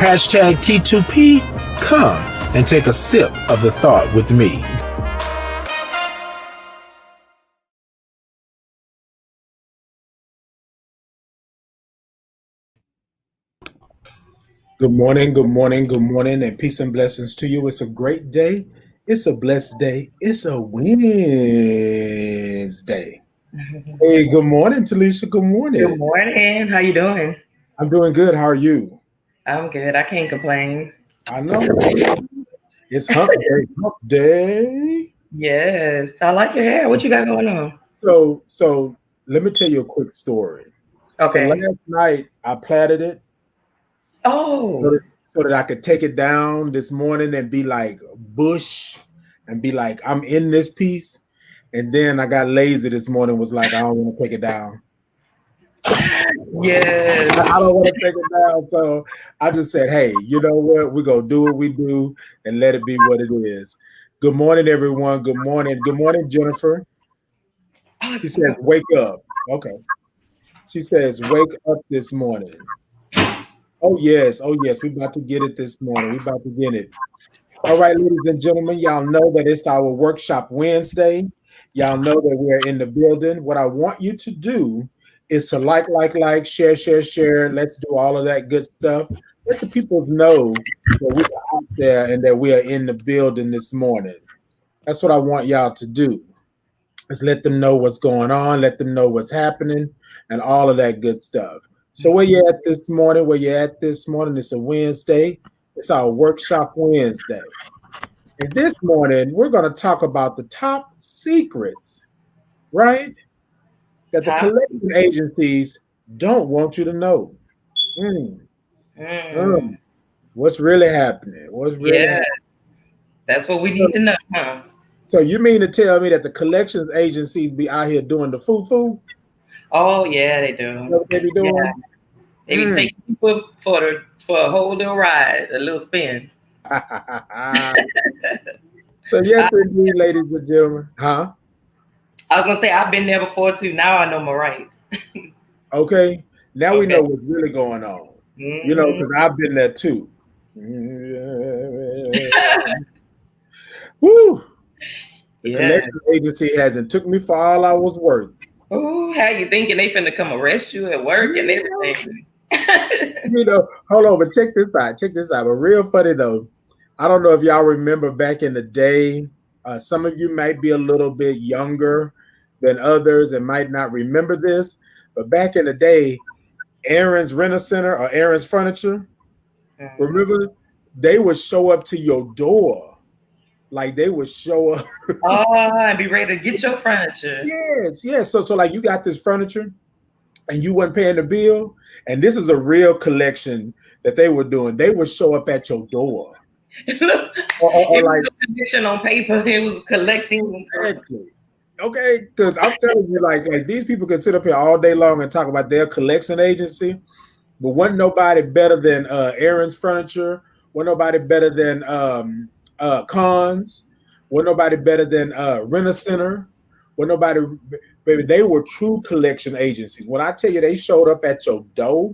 Hashtag T2P. Come and take a sip of the thought with me. Good morning, good morning, good morning, and peace and blessings to you. It's a great day. It's a blessed day. It's a Wednesday. Hey, good morning, Talisha. Good morning. Good morning. How you doing? I'm doing good. How are you? I'm good. I can't complain. I know. It's hump day. Hump day. Yes. I like your hair. What you got going on? So let me tell you a quick story. So Okay. last night I plaited it Oh. so that I could take it down this morning and be like Bush and be like, I'm in this piece. And then I got lazy this morning, was like, I don't want to take it down. Yes. I don't want to take it down. So I just said, hey, you know what? We're going to do what we do and let it be what it is. Good morning, everyone. Good morning. Good morning, Jennifer. She says, wake up. Okay. She says, wake up this morning. Oh, yes. Oh, yes. We about to get it this morning. We about to get it. All right, ladies and gentlemen, y'all know that it's our workshop Wednesday. Y'all know that we're in the building. What I want you to do is to like, share. Let's do all of that good stuff. Let the people know that we are out there and that we are in the building this morning. That's what I want y'all to do. Is let them know what's going on, let them know what's happening, and all of that good stuff. So where you at this morning? Where you at this morning? It's a Wednesday. It's our workshop Wednesday. And this morning, we're going to talk about the top secrets, right? That the collection agencies don't want you to know. What's really happening? What's really happening? That's what we need to know, huh? So you mean to tell me that the collections agencies be out here doing the foo-foo? Oh, yeah, they do. What they be doing? Yeah. They be taking people for a whole little ride, a little spin. So yes, indeed, ladies and gentlemen. Huh? I was gonna say I've been there before too. Now I know my rights. Okay. Now we know what's really going on. You know, because I've been there too. Woo! The collection agency hasn't took me for all I was worth. Oh, how you thinking they finna come arrest you at work and everything? You know, hold on, but check this out. Check this out. But real funny though. I don't know if y'all remember back in the day. Some of you might be a little bit younger than others and might not remember this. But back in the day, Aaron's Rent-A-Center or Aaron's Furniture, remember, they would show up to your door. Like they would show up. And be ready to get your furniture. Yes. So like you got this furniture and you weren't paying the bill. And this is a real collection that they were doing. They would show up at your door. Or like collection on paper. It was collecting. Exactly. Okay, because I'm telling you, like these people can sit up here all day long and talk about their collection agency, but wasn't nobody better than Aaron's Furniture. Wasn't nobody better than Cons. Wasn't nobody better than Rent-A-Center. Wasn't nobody, baby. They were true collection agencies. When I tell you, they showed up at your door,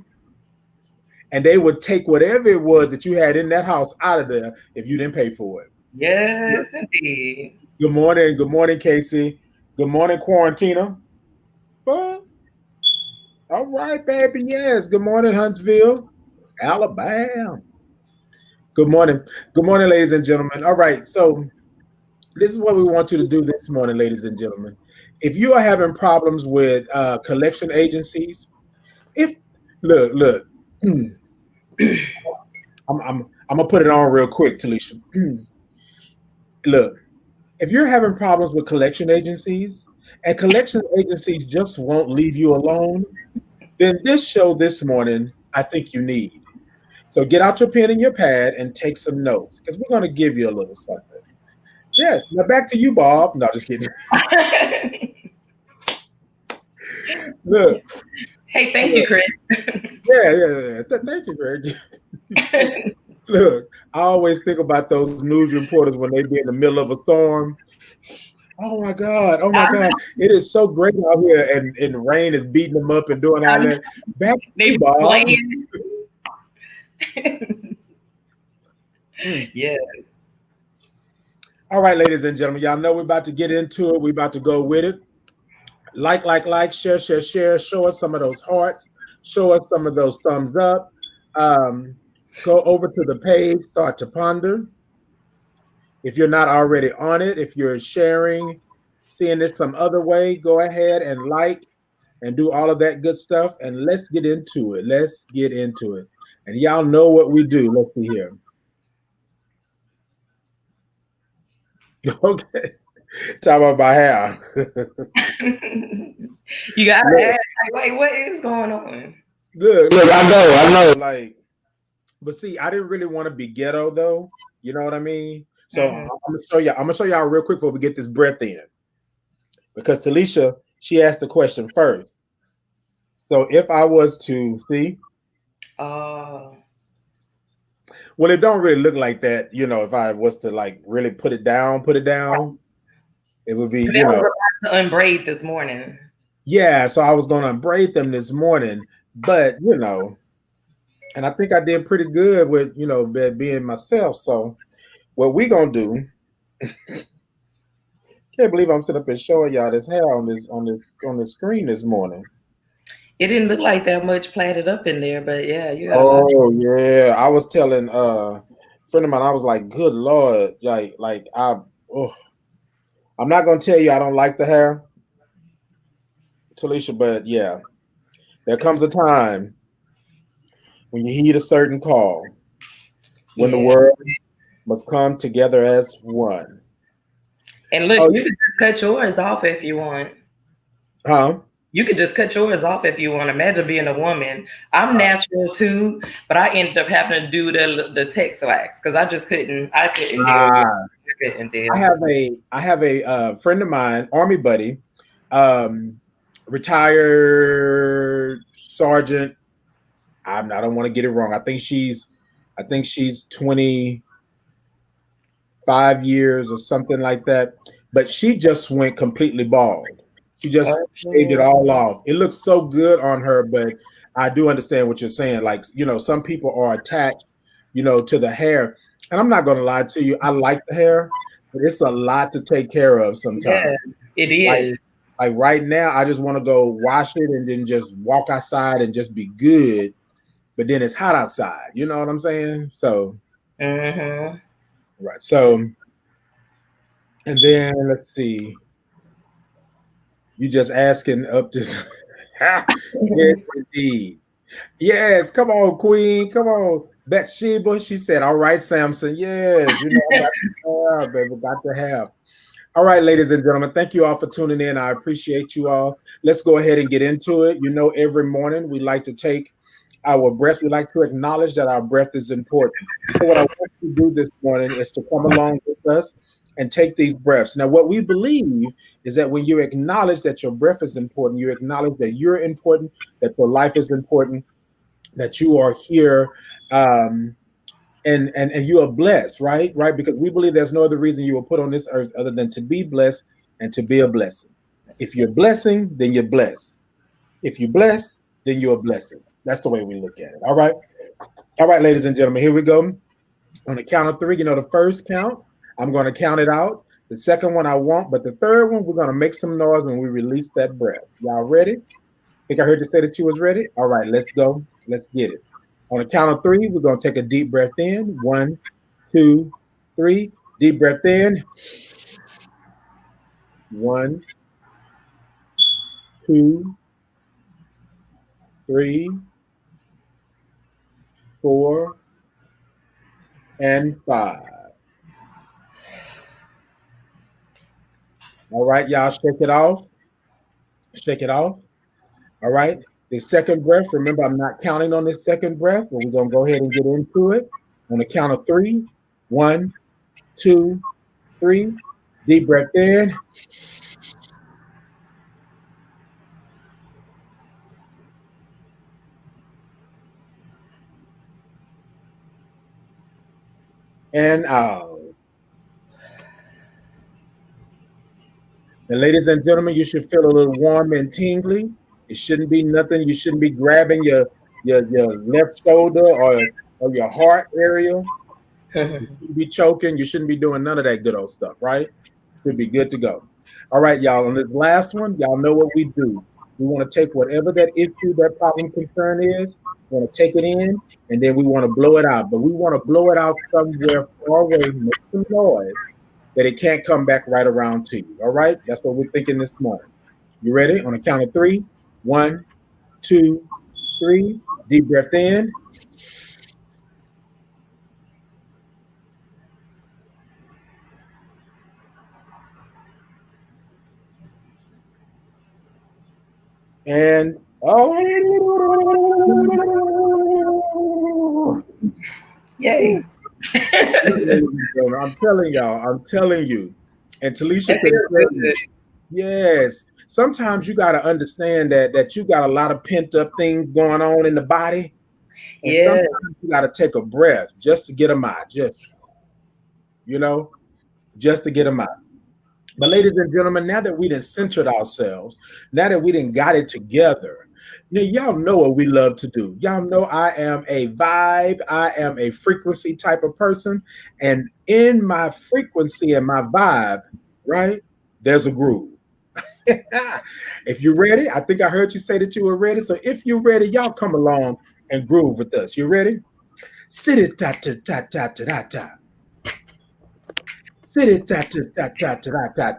and they would take whatever it was that you had in that house out of there if you didn't pay for it. Yes, indeed. Good morning, Casey. Good morning, Quarantina. But, all right, baby. Yes. Good morning, Huntsville, Alabama. Good morning, ladies and gentlemen. All right, so this is what we want you to do this morning, ladies and gentlemen. If you are having problems with collection agencies, look, I'm gonna put it on real quick, Talisha. Look, if you're having problems with collection agencies and collection agencies just won't leave you alone, then this show this morning, I think you need. So get out your pen and your pad and take some notes because we're going to give you a little something. Yes. Now back to you, Bob. No, just kidding. Look. Hey, thank you, Chris. Yeah. Thank you, Greg. Look, I always think about those news reporters when they be in the middle of a storm. Oh my God. It is so great out here and the rain is beating them up and doing all that. Back to you, Bob. Mm. Yeah. All right, ladies and gentlemen, y'all know we're about to get into it. We're about to go with it. Like, share, share, share. Show us some of those hearts. Show us some of those thumbs up. Um, go over to the page, start to ponder. If you're not already on it, if you're sharing, seeing this some other way, go ahead and like and do all of that good stuff. And let's get into it. Let's get into it. And y'all know what we do. Let's see here. Okay. Talk about how. You gotta Look, ask, like, what is going on? look, I know. Like, but see, I didn't really want to be ghetto though. You know what I mean? So Mhm. I'm gonna show you. I'm gonna show y'all real quick before we get this breath in. Because Talisha, she asked the question first. So if I was to see, Oh, well, it don't really look like that. You know, if I was to like really put it down, it would be, 'cause you I know, was about to unbraid this morning. yeah. So I was gonna braid them this morning, but you know, and I think I did pretty good with being myself. So what we gonna do? Can't believe I'm sitting up and showing y'all this hair on this screen this morning. It didn't look like that much plaited up in there, but yeah, you got a lot. Oh yeah, I was telling a friend of mine, I was like, "Good Lord, oh, I'm not gonna tell you I don't like the hair, Talisha, but yeah, there comes a time when you heed a certain call, when the Yeah. world must come together as one." And look, Oh, you could just cut yours off if you want. huh? You could just cut yours off if you want. Imagine being a woman. I'm natural too, but I ended up having to do the text wax because I just couldn't. I couldn't deal with. Ah, I couldn't deal. I have a friend of mine, Army buddy, um, retired sergeant. I don't want to get it wrong. I think she's 25 years or something like that. But she just went completely bald. She just shaved it Oh, all off. It looks so good on her, but I do understand what you're saying. Like, some people are attached, to the hair. And I'm not gonna lie to you, I like the hair, but it's a lot to take care of yeah, sometimes. it Like is. like right now, I just want to go wash it and then just walk outside and just be good. But then it's hot outside. You know what I'm saying? So Mm-hmm. right. So and then let's see. You just asking up to yes, indeed. Yes, come on, Queen. Come on. Bathsheba. She said, all right, Samson. Yes, I got to have, baby. Got to have. All right, ladies and gentlemen, thank you all for tuning in. I appreciate you all. Let's go ahead and get into it. Every morning we like to take our breath. We like to acknowledge that our breath is important. So, what I want you to do this morning is to come along with us and take these breaths. Now, what we believe is that when you acknowledge that your breath is important, you acknowledge that you're important, that your life is important, that you are here. And you are blessed, right, because we believe there's no other reason you were put on this earth other than to be blessed and to be a blessing. If you're blessing, then you're blessed. If you bless, then you're a blessing. That's the way we look at it. All right, ladies and gentlemen, here we go. On the count of three, the first count, I'm going to count it out. The second one I won't, but the third one, we're going to make some noise when we release that breath. Y'all ready? Think I heard you say that you was ready. All right, let's go. Let's get it. On the count of three, we're going to take a deep breath in. 1, 2, 3. Deep breath in. 1, 2, 3, 4, and 5. All right, y'all, shake it off. Shake it off. All right. The second breath, remember, I'm not counting on this second breath, but we're going to go ahead and get into it. On the count of three. 1, 2, 3. Deep breath in. And out. And ladies and gentlemen, you should feel a little warm and tingly. It shouldn't be nothing. You shouldn't be grabbing your left shoulder or your heart area. You shouldn't be choking. You shouldn't be doing none of that good old stuff, right? Should be good to go. All right, y'all. On this last one, y'all know what we do. We want to take whatever that issue, that problem, concern is. We want to take it in, and then we want to blow it out. But we want to blow it out somewhere far away, make some noise that it can't come back right around to you. All right, that's what we're thinking this morning. You ready? On the count of three. 1, 2, 3. Deep breath in. And Yay. I'm telling y'all, I'm telling you. And Talisha That can feels tell you, good. yes. Sometimes you got to understand that you got a lot of pent up things going on in the body, and Yeah. sometimes you got to take a breath just to get them out, just you know, just to get them out. But ladies and gentlemen, now that we done centered ourselves, now that we done got it together, y'all know what we love to do. Y'all know I am a vibe, I am a frequency type of person, and in my frequency and my vibe, right, there's a groove. If you're ready, I think I heard you say that you were ready. So if you're ready, y'all come along and groove with us. You ready? Sit it ta ta ta ta ta ta. Sit it ta ta ta ta ta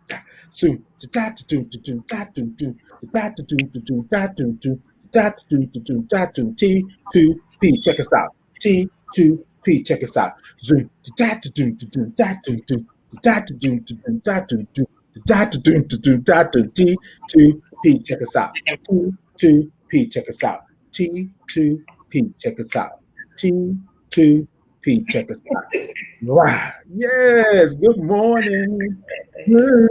ta. Soon to ta to to to ta to to ta to to ta to to ta to ta to T2P. Check us out. T2P. Check us out. Zoom to ta to ta to ta to ta to T2P. Check us out. T2P. Check us out. T2P. Check us out. T2P. Check us out. Wow. Yes. Good morning. Good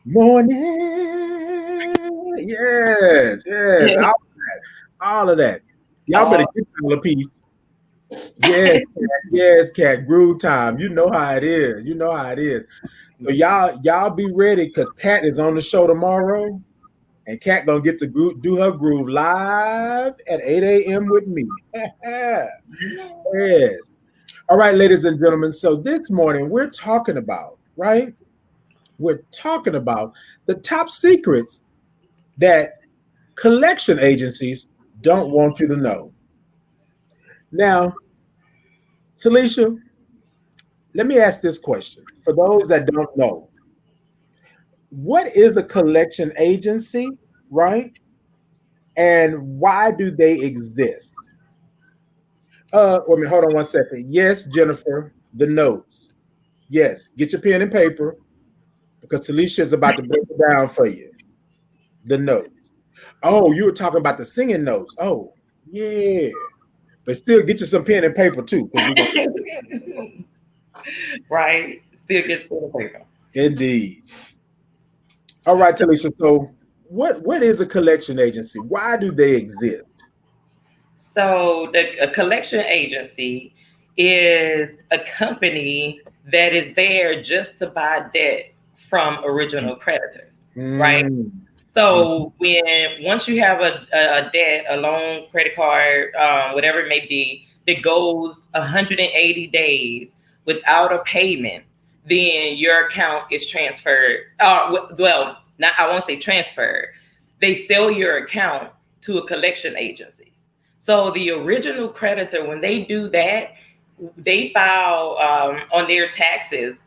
morning. Yes. Yes. Yeah. All of that. Y'all better Oh, get all a piece. Yes, cat. Yes, cat. Groove time. You know how it is. You know how it is. So y'all be ready because Cat is on the show tomorrow, and Cat gonna get to do her groove live at 8 a.m. with me. Yes. All right, ladies and gentlemen. So this morning we're talking about, right? We're talking about the top secrets that collection agencies don't want you to know. Now, Talisha, let me ask this question for those that don't know. What is a collection agency, right? And why do they exist? Wait a minute, hold on one second. Yes, Jennifer, the notes. Yes, get your pen and paper because Talisha is about to break it down for you. The notes. Oh, you were talking about the singing notes. Oh, yeah. But still get you some pen and paper too, because we're gonna right. Still get to the paper. indeed. All right, Talisha. So what is a collection agency? Why do they exist? So a collection agency is a company that is there just to buy debt from original creditors, right? Mm, So when once you have a debt, a loan, credit card, whatever it may be, that goes 180 days without a payment, then your account is transferred. Well, not I won't say transferred. They sell your account to a collection agency. So the original creditor, when they do that, they file on their taxes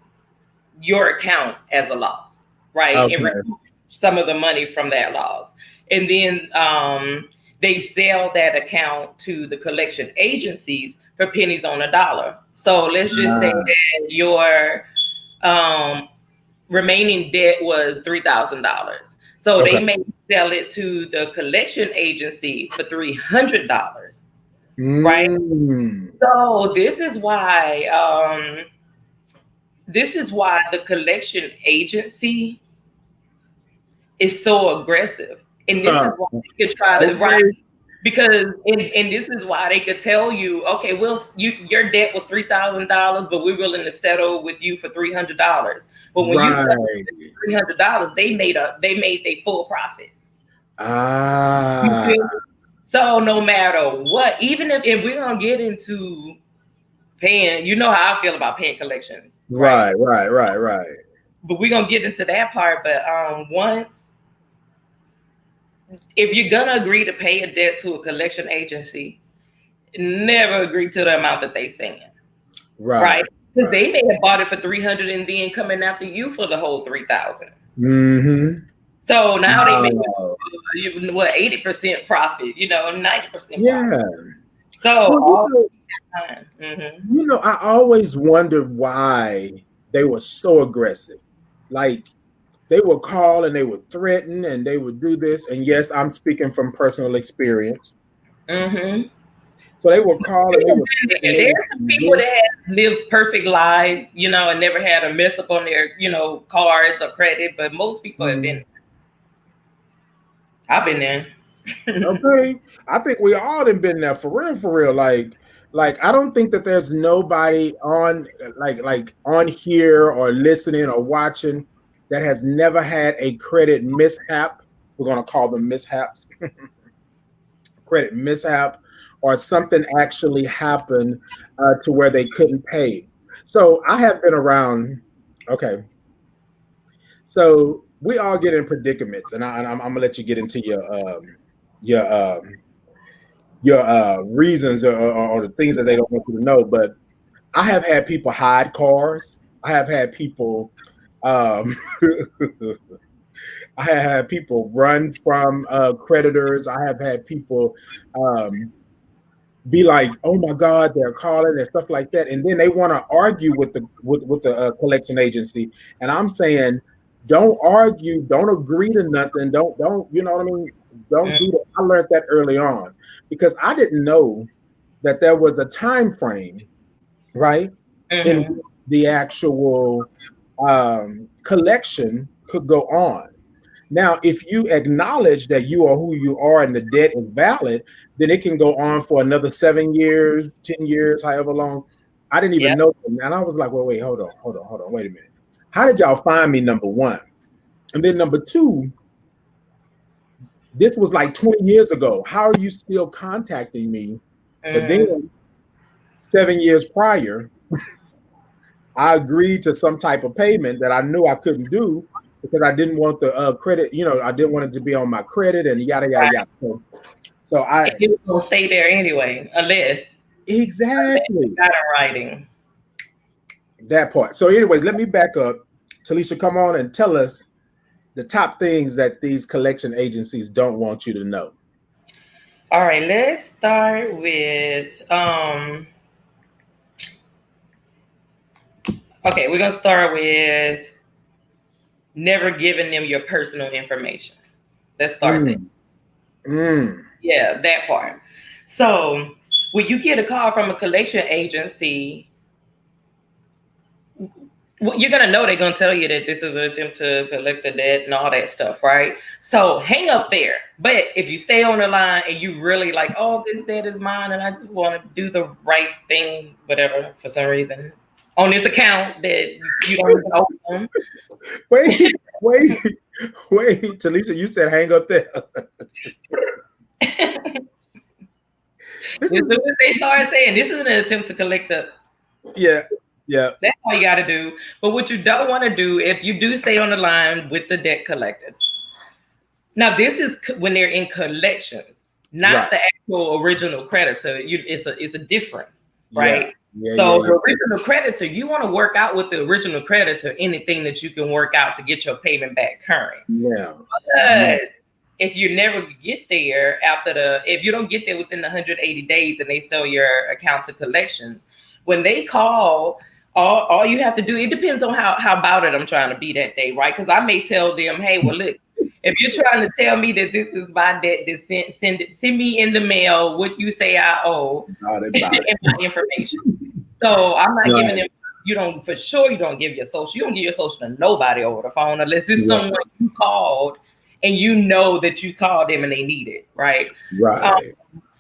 your account as a loss, right? And okay. recoup some of the money from that loss. And then they sell that account to the collection agencies for pennies on a dollar. So let's just say Ah, that your um, remaining debt was $3,000. So okay. they may sell it to the collection agency for $300, right? Mm, So this is why the collection agency is so aggressive. And this is huh, why they could try to write okay. because and this is why they could tell you, okay, your debt was $3,000, but we're willing to settle with you for $300. But when you settle Right. $300, they made their full profit. You Ah, feel me? So no matter what, even if we're gonna get into paying, you know how I feel about paying collections, right? Right, right, right, right. But we're gonna get into that part. But once, if you're gonna agree to pay a debt to a collection agency, never agree to the amount that they saying, right? Right, Because right. they may have bought it for 300 and then coming after you for the whole 3,000. Mm-hmm. So now they make Wow. what 80% profit, 90% profit. Yeah. So Well, all the time. I always wondered why they were so aggressive. Like they would call and they would threaten and they would do this. And yes, I'm speaking from personal experience. Mm-hmm. So they would call and they would threaten There's this some and people this. that have lived perfect lives, and never had a mess up on their, cards or credit. But most people have been. Mm. I've been there. Okay. I think we all done been there for real, for real. Like I don't think that there's nobody on like on here or listening or watching that has never had a credit mishap. We're gonna call them mishaps, credit mishap, or something actually happened to where they couldn't pay. So I have been around. Okay, so we all get in predicaments, and I'm gonna let you get into your reasons or the things that they don't want you to know. But I have had people hide cars. I have had people. Um, I have had people run from creditors. I have had people um, be like, "Oh my God, they're calling" and stuff like that, and then they want to argue with the collection agency. And I'm saying, don't argue, don't agree to nothing, don't you know what I mean? Don't do that. I learned that early on because I didn't know that there was a time frame, right, in Mm-hmm. which the actual collection could go on. Now, if you acknowledge that you are who you are and the debt is valid, then it can go on for another 7 years, 10 years, however long. I didn't even Yep. know. And I was like, well, wait, hold on, wait a minute. How did y'all find me? Number one. And then number two, this was like 20 years ago. How are you still contacting me? But Mm-hmm. then 7 years prior, I agreed to some type of payment that I knew I couldn't do because I didn't want the credit, I didn't want it to be on my credit and yada, yada, Right. yada. So I, It was gonna stay there anyway, unless exactly, you got in writing. that part. So, anyways, let me back up. Talisha, come on and tell us the top things that these collection agencies don't want you to know. All right, let's start with okay, we're gonna start with never giving them your personal information. Let's start there. Mm, mm, Yeah, that part. So when you get a call from a collection agency, well, you're gonna know they're gonna tell you that this is an attempt to collect the debt and all that stuff, right? So hang up there. But if you stay on the line and you really like, oh, this debt is mine, and I just want to do the right thing, whatever, for some reason, on this account that you don't even own. wait, wait, wait, Talisha, you said hang up there. This As is, soon as they start saying this is an attempt to collect the, yeah, yeah. that's all you got to do. But what you don't want to do, if you do stay on the line with the debt collectors, now this is when they're in collections, Right. not the actual original creditor. It's a difference, Yeah. right? Yeah. Yeah. So Yeah. the original creditor, you want to work out with the original creditor anything that you can work out to get your payment back current. Yeah. Yeah. But if you never get there if you don't get there within the 180 days and they sell your account to collections, when they call, all you have to do, it depends on how about it I'm trying to be that day, right? Because I may tell them, hey, well, look, if you're trying to tell me that this is my debt, send me in the mail what you say I owe About it. About and my information. So I'm it. not giving Right. them. You don't for sure. You don't give your social. You don't give your social to nobody over the phone unless it's Right. someone you called and you know that you called them and they need it, right? Um, Right.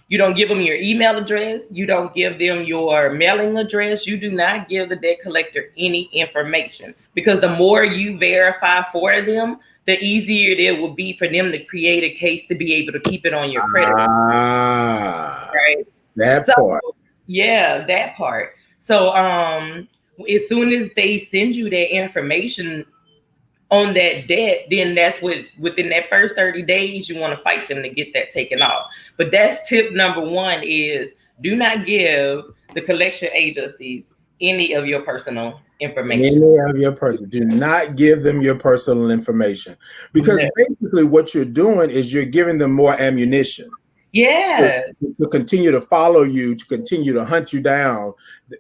you don't give them your email address. You don't give them your mailing address. You do not give the debt collector any information because the more you verify for them, the easier it will be for them to create a case to be able to keep it on your credit, Ah, right? that So part. yeah, that part. So as soon as they send you that information on that debt, then that's what within that first 30 days you want to fight them to get that taken off. But that's tip number one is do not give the collection agencies any of your personal information. Any of your person. Do not give them your personal information, because No. basically what you're doing is you're giving them more ammunition to, Yeah. to continue to follow you, to continue to hunt you down.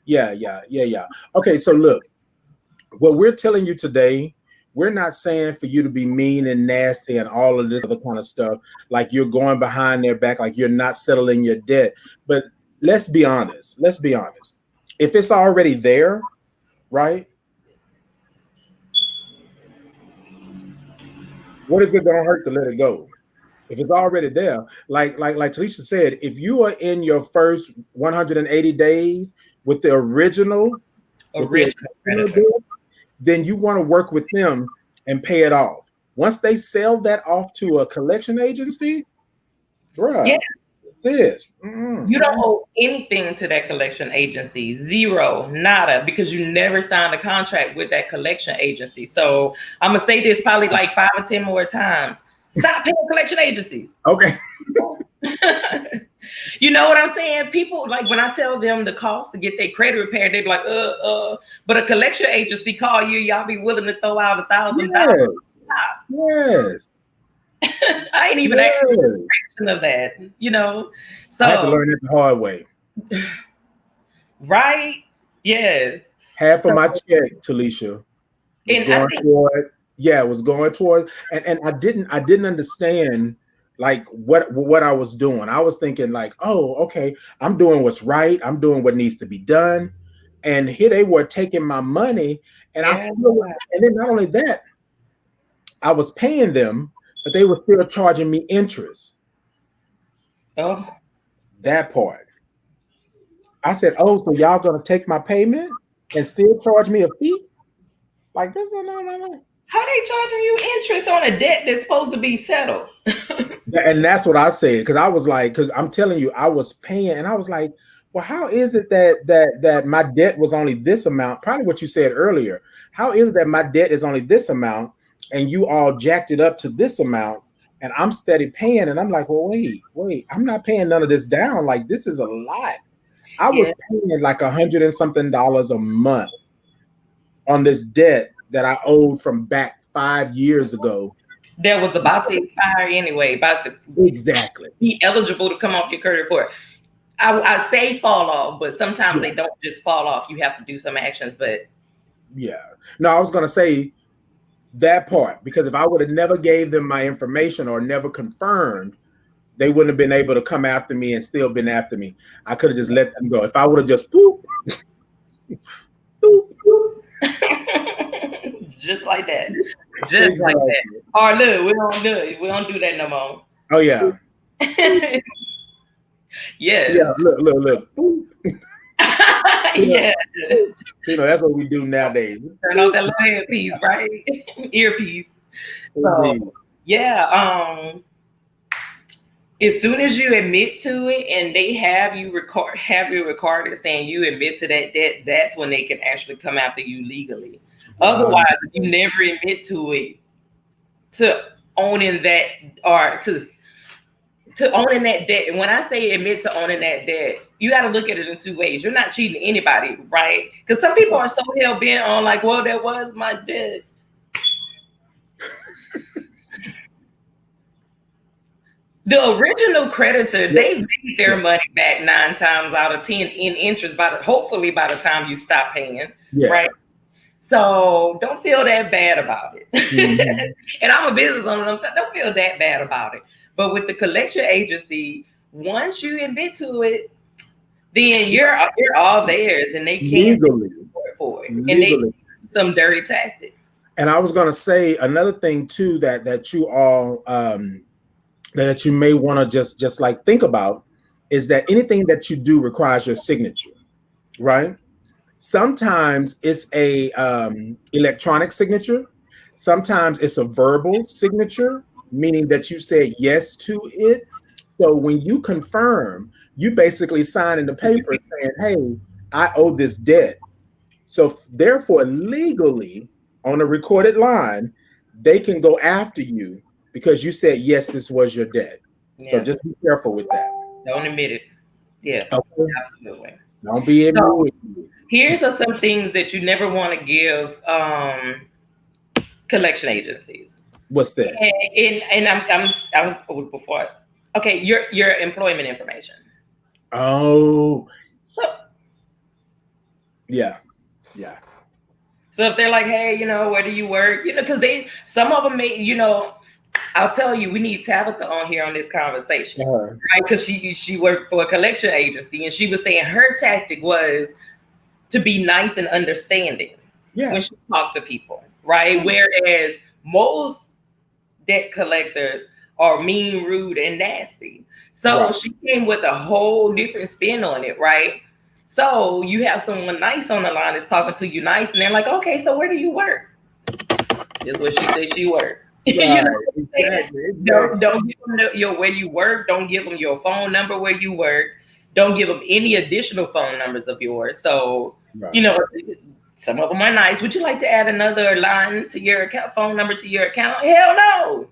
Yeah, yeah, yeah, yeah. Okay, so look, what we're telling you today, we're not saying for you to be mean and nasty and all of this other kind of stuff, like you're going behind their back, like you're not settling your debt. But let's be honest. Let's be honest. If it's already there, right? What is it going to hurt to let it go? If it's already there, like Talisha said, if you are in your first 180 days with the original, with the Original original creditor. deal, then you want to work with them and pay it off. Once they sell that off to a collection agency, Yeah. bruh, this. You don't owe anything to that collection agency. Zero, nada, because you never signed a contract with that collection agency. So I'm gonna say this probably like 5 or 10 more times. Stop paying collection agencies. Okay. You know what I'm saying? People like when I tell them the cost to get their credit repaired, they be like, but a collection agency call you, y'all be willing to throw out $1,000. Yes. Yes. I ain't even Yes. asking for a fraction of that, you know. So I had to learn it the hard way. right? Yes. Half of So, my check, Talisha, was and I going think, toward, yeah, it was going toward, and I didn't understand like what I was doing. I was thinking like, oh, okay, I'm doing what's right, I'm doing what needs to be done. And here they were taking my money, and I yeah, still, and then not only that, I was paying them, but they were still charging me interest. oh, That part. I said, oh, so y'all gonna take my payment and still charge me a fee? Like this is no. how they charging you interest on a debt that's supposed to be settled? And that's what I said, because I was like, because I'm telling you, I was paying, and I was like, well, how is it that my debt was only this amount? Probably what you said earlier. How is it that my debt is only this amount, and you all jacked it up to this amount, and I'm steady paying? And I'm like, well, wait, I'm not paying none of this down. Like this is a lot. I was Yeah, paying like $100 and something a month on this debt that I owed from back 5 years ago. that was about to expire anyway, about to Exactly. be eligible to come off your credit report. I say fall off, but sometimes Yeah. they don't just fall off. You have to do some actions, but Yeah. No, I was gonna say that part, because if I would have never gave them my information or never confirmed, they wouldn't have been able to come after me and still been after me. I could have just let them go. If I would have just poop, poop, just like that, just like that. Or look, we don't do it. We don't do that no more. Oh yeah. Yes. Yeah, look. Poop. Yeah. That's what we do nowadays. Turn off that little headpiece, right? Earpiece. So yeah, as soon as you admit to it and they have you recorded saying you admit to that debt, that's when they can actually come after you legally. Otherwise, if you never admit to it, to owning that or to owning that debt. And when I say admit to owning that debt, you got to look at it in two ways. You're not cheating anybody, right? Because some people are so hell bent on like, well, that was my debt. The original creditor, they made their money back 9 times out of 10 in interest hopefully by the time you stop paying, right? So don't feel that bad about it. Mm-hmm. And I'm a business owner, don't feel that bad about it. But with the collection agency, once you admit to it, then you're all theirs, and they can't legally for it. Legally. And they some dirty tactics. And I was gonna say another thing too that you all that you may want to just like think about is that anything that you do requires your signature, right? Sometimes it's a electronic signature. Sometimes it's a verbal signature, meaning that you said yes to it. So when you confirm, you basically sign in the paper saying, hey, I owe this debt. So therefore, legally, on a recorded line, they can go after you because you said, yes, this was your debt. So Yeah. just be careful with that. Don't admit it. Yes, Okay? absolutely. Don't be So admitting. here's some things that you never want to give collection agencies. What's that? And I'm oh, before. Okay, your employment information. Oh, So yeah. Yeah. so if they're like, hey, where do you work? Because some of them may, I'll tell you, we need Tabitha on here on this conversation, Uh, right? Because she worked for a collection agency, and she was saying her tactic was to be nice and understanding when yeah. she talked to people, right? Whereas most debt collectors are mean, rude, and nasty. So Right. she came with a whole different spin on it, right? So you have someone nice on the line that's talking to you nice, and they're like, okay, so where do you work? Is what she said she worked. You know Right. what I'm saying? Exactly. Don't Exactly. give them your where you work. Don't give them your phone number where you work. Don't give them any additional phone numbers of yours. So you Right. know, some of them are nice. Would you like to add another line to your account, phone number to your account? Hell no.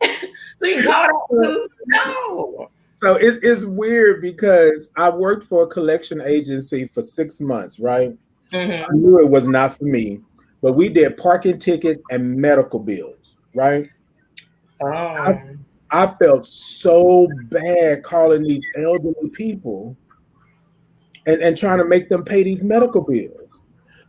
So you can call that too. No. So it's weird because I worked for a collection agency for 6 months, right? I Mm-hmm. knew it was not for me, but we did parking tickets and medical bills, right? I, Oh. I felt so bad calling these elderly people and trying to make them pay these medical bills.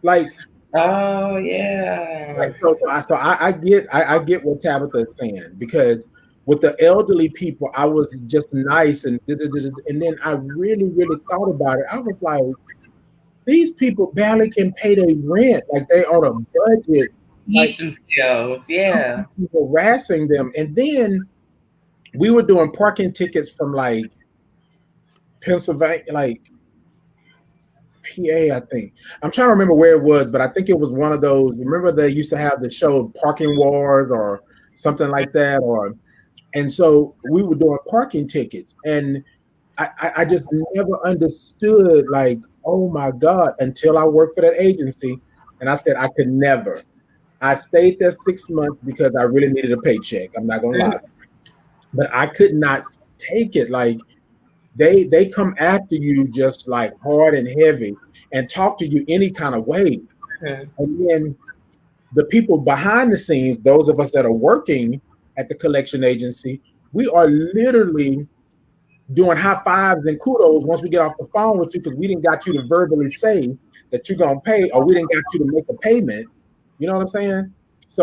Like, Oh yeah. I get what Tabitha is saying because with the elderly people, I was just nice and then I really thought about it. I was like, these people barely can pay their rent, like they on a budget, like Eat themselves. Yeah. harassing them. And then we were doing parking tickets from like Pennsylvania, like PA, I think. I'm trying to remember where it was, but I think it was one of those. Remember they used to have the show Parking Wars or something like that, or and so we were doing parking tickets, and I just never understood, like, oh my God, until I worked for that agency, and I said I could never. I stayed there 6 months because I really needed a paycheck. I'm not gonna lie, but I could not take it. Like they come after you just like hard and heavy and talk to you any kind of way. Mhm. And then the people behind the scenes, those of us that are working at the collection agency, we are literally doing high fives and kudos once we get off the phone with you because we didn't got you to verbally say that you're gonna pay or we didn't got you to make a payment. You know what I'm saying?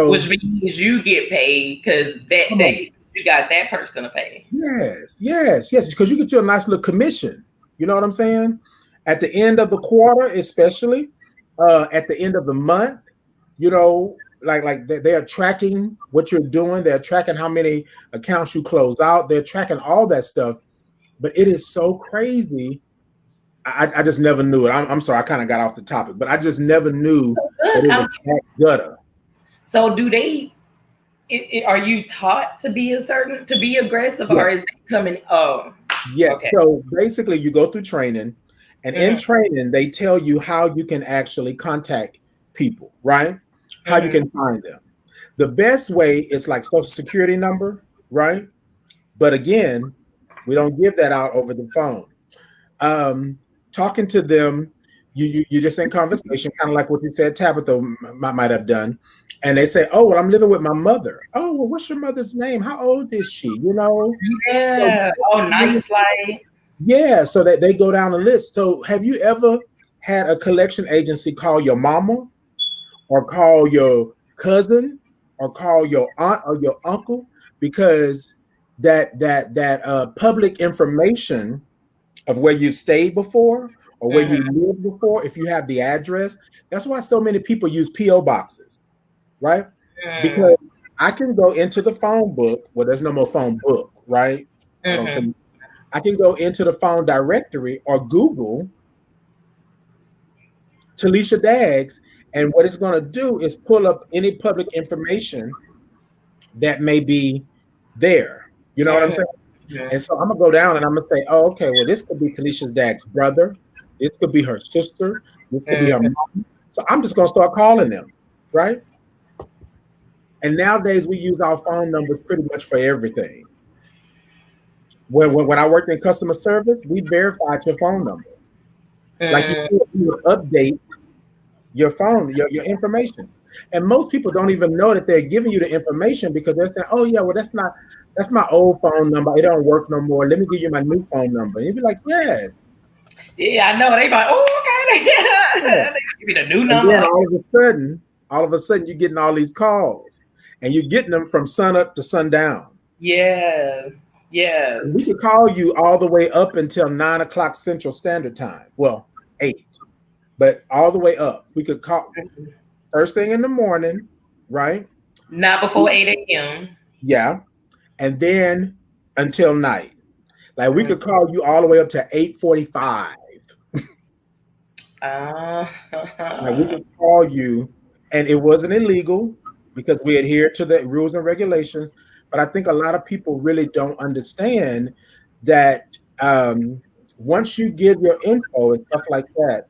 Which So means you get paid because come on. you got that person to pay. Yes, because you get you a nice little commission. You know what I'm saying? At the end of the quarter, especially at the end of the month, you know, like they are tracking what you're doing. They're tracking how many accounts you close out. They're tracking all that stuff. But it is so crazy. I just never knew it. I'm sorry, I kind of got off the topic, but I just never knew that Good. it was that gutter. So do they? Are you taught to be aggressive, Yeah. or is it coming? Oh, Yeah. okay. So basically, you go through training, and in Mm-hmm, training, they tell you how you can actually contact people, right? How you mm-hmm, can find them. The best way is like social security number, right? But again, we don't give that out over the phone. Um, Talking to them, you're just in conversation, kind of like what you said, Tabitha might have done. And they say, "Oh, well, I'm living with my mother." Oh, well, what's your mother's name? How old is she? You know, so yeah. Oh, nice light. yeah, so that they go down the list. So have you ever had a collection agency call your mama or call your cousin or call your aunt or your uncle because that public information of where you stayed before or where you Mm-hmm, lived before, if you have the address, that's why so many people use PO boxes, right? Because I can go into the phone book. Well, there's no more phone book, right? I don't mm-hmm. think I can go into the phone directory or Google Talisha Daggs And what it's going to do is pull up any public information that may be there. You know what I'm saying? Mhm. And so I'm gonna go down and I'm gonna say, oh, okay, well, this could be Talicia's dad's brother, this could be her sister, this could be her Mhm. mom. So I'm just gonna start calling them, right? And nowadays we use our phone numbers pretty much for everything. When I worked in customer service, we verified your phone number. Like Mhm. you would update your phone, your information. And most people don't even know that they're giving you the information because they're saying, oh yeah, well that's my old phone number. It don't work no more. Let me give you my new phone number. And you'd be like, yeah. Yeah, I know. They like, oh, okay. Yeah. They give me the new And then number. all of a sudden, you're getting all these calls, and you're getting them from sun up to sundown. Yeah. Yes. And we could call you all the way up until 9 o'clock Central Standard Time. Well, 8, but all the way up. We could call first thing in the morning, right? Not before 8 a.m. Yeah, and then until night. Like we Mm. could call you all the way up to 8:45. Uh, Like we could call you, and it wasn't illegal because we adhere to the rules and regulations. But I think a lot of people really don't understand that once you give your info and stuff like that,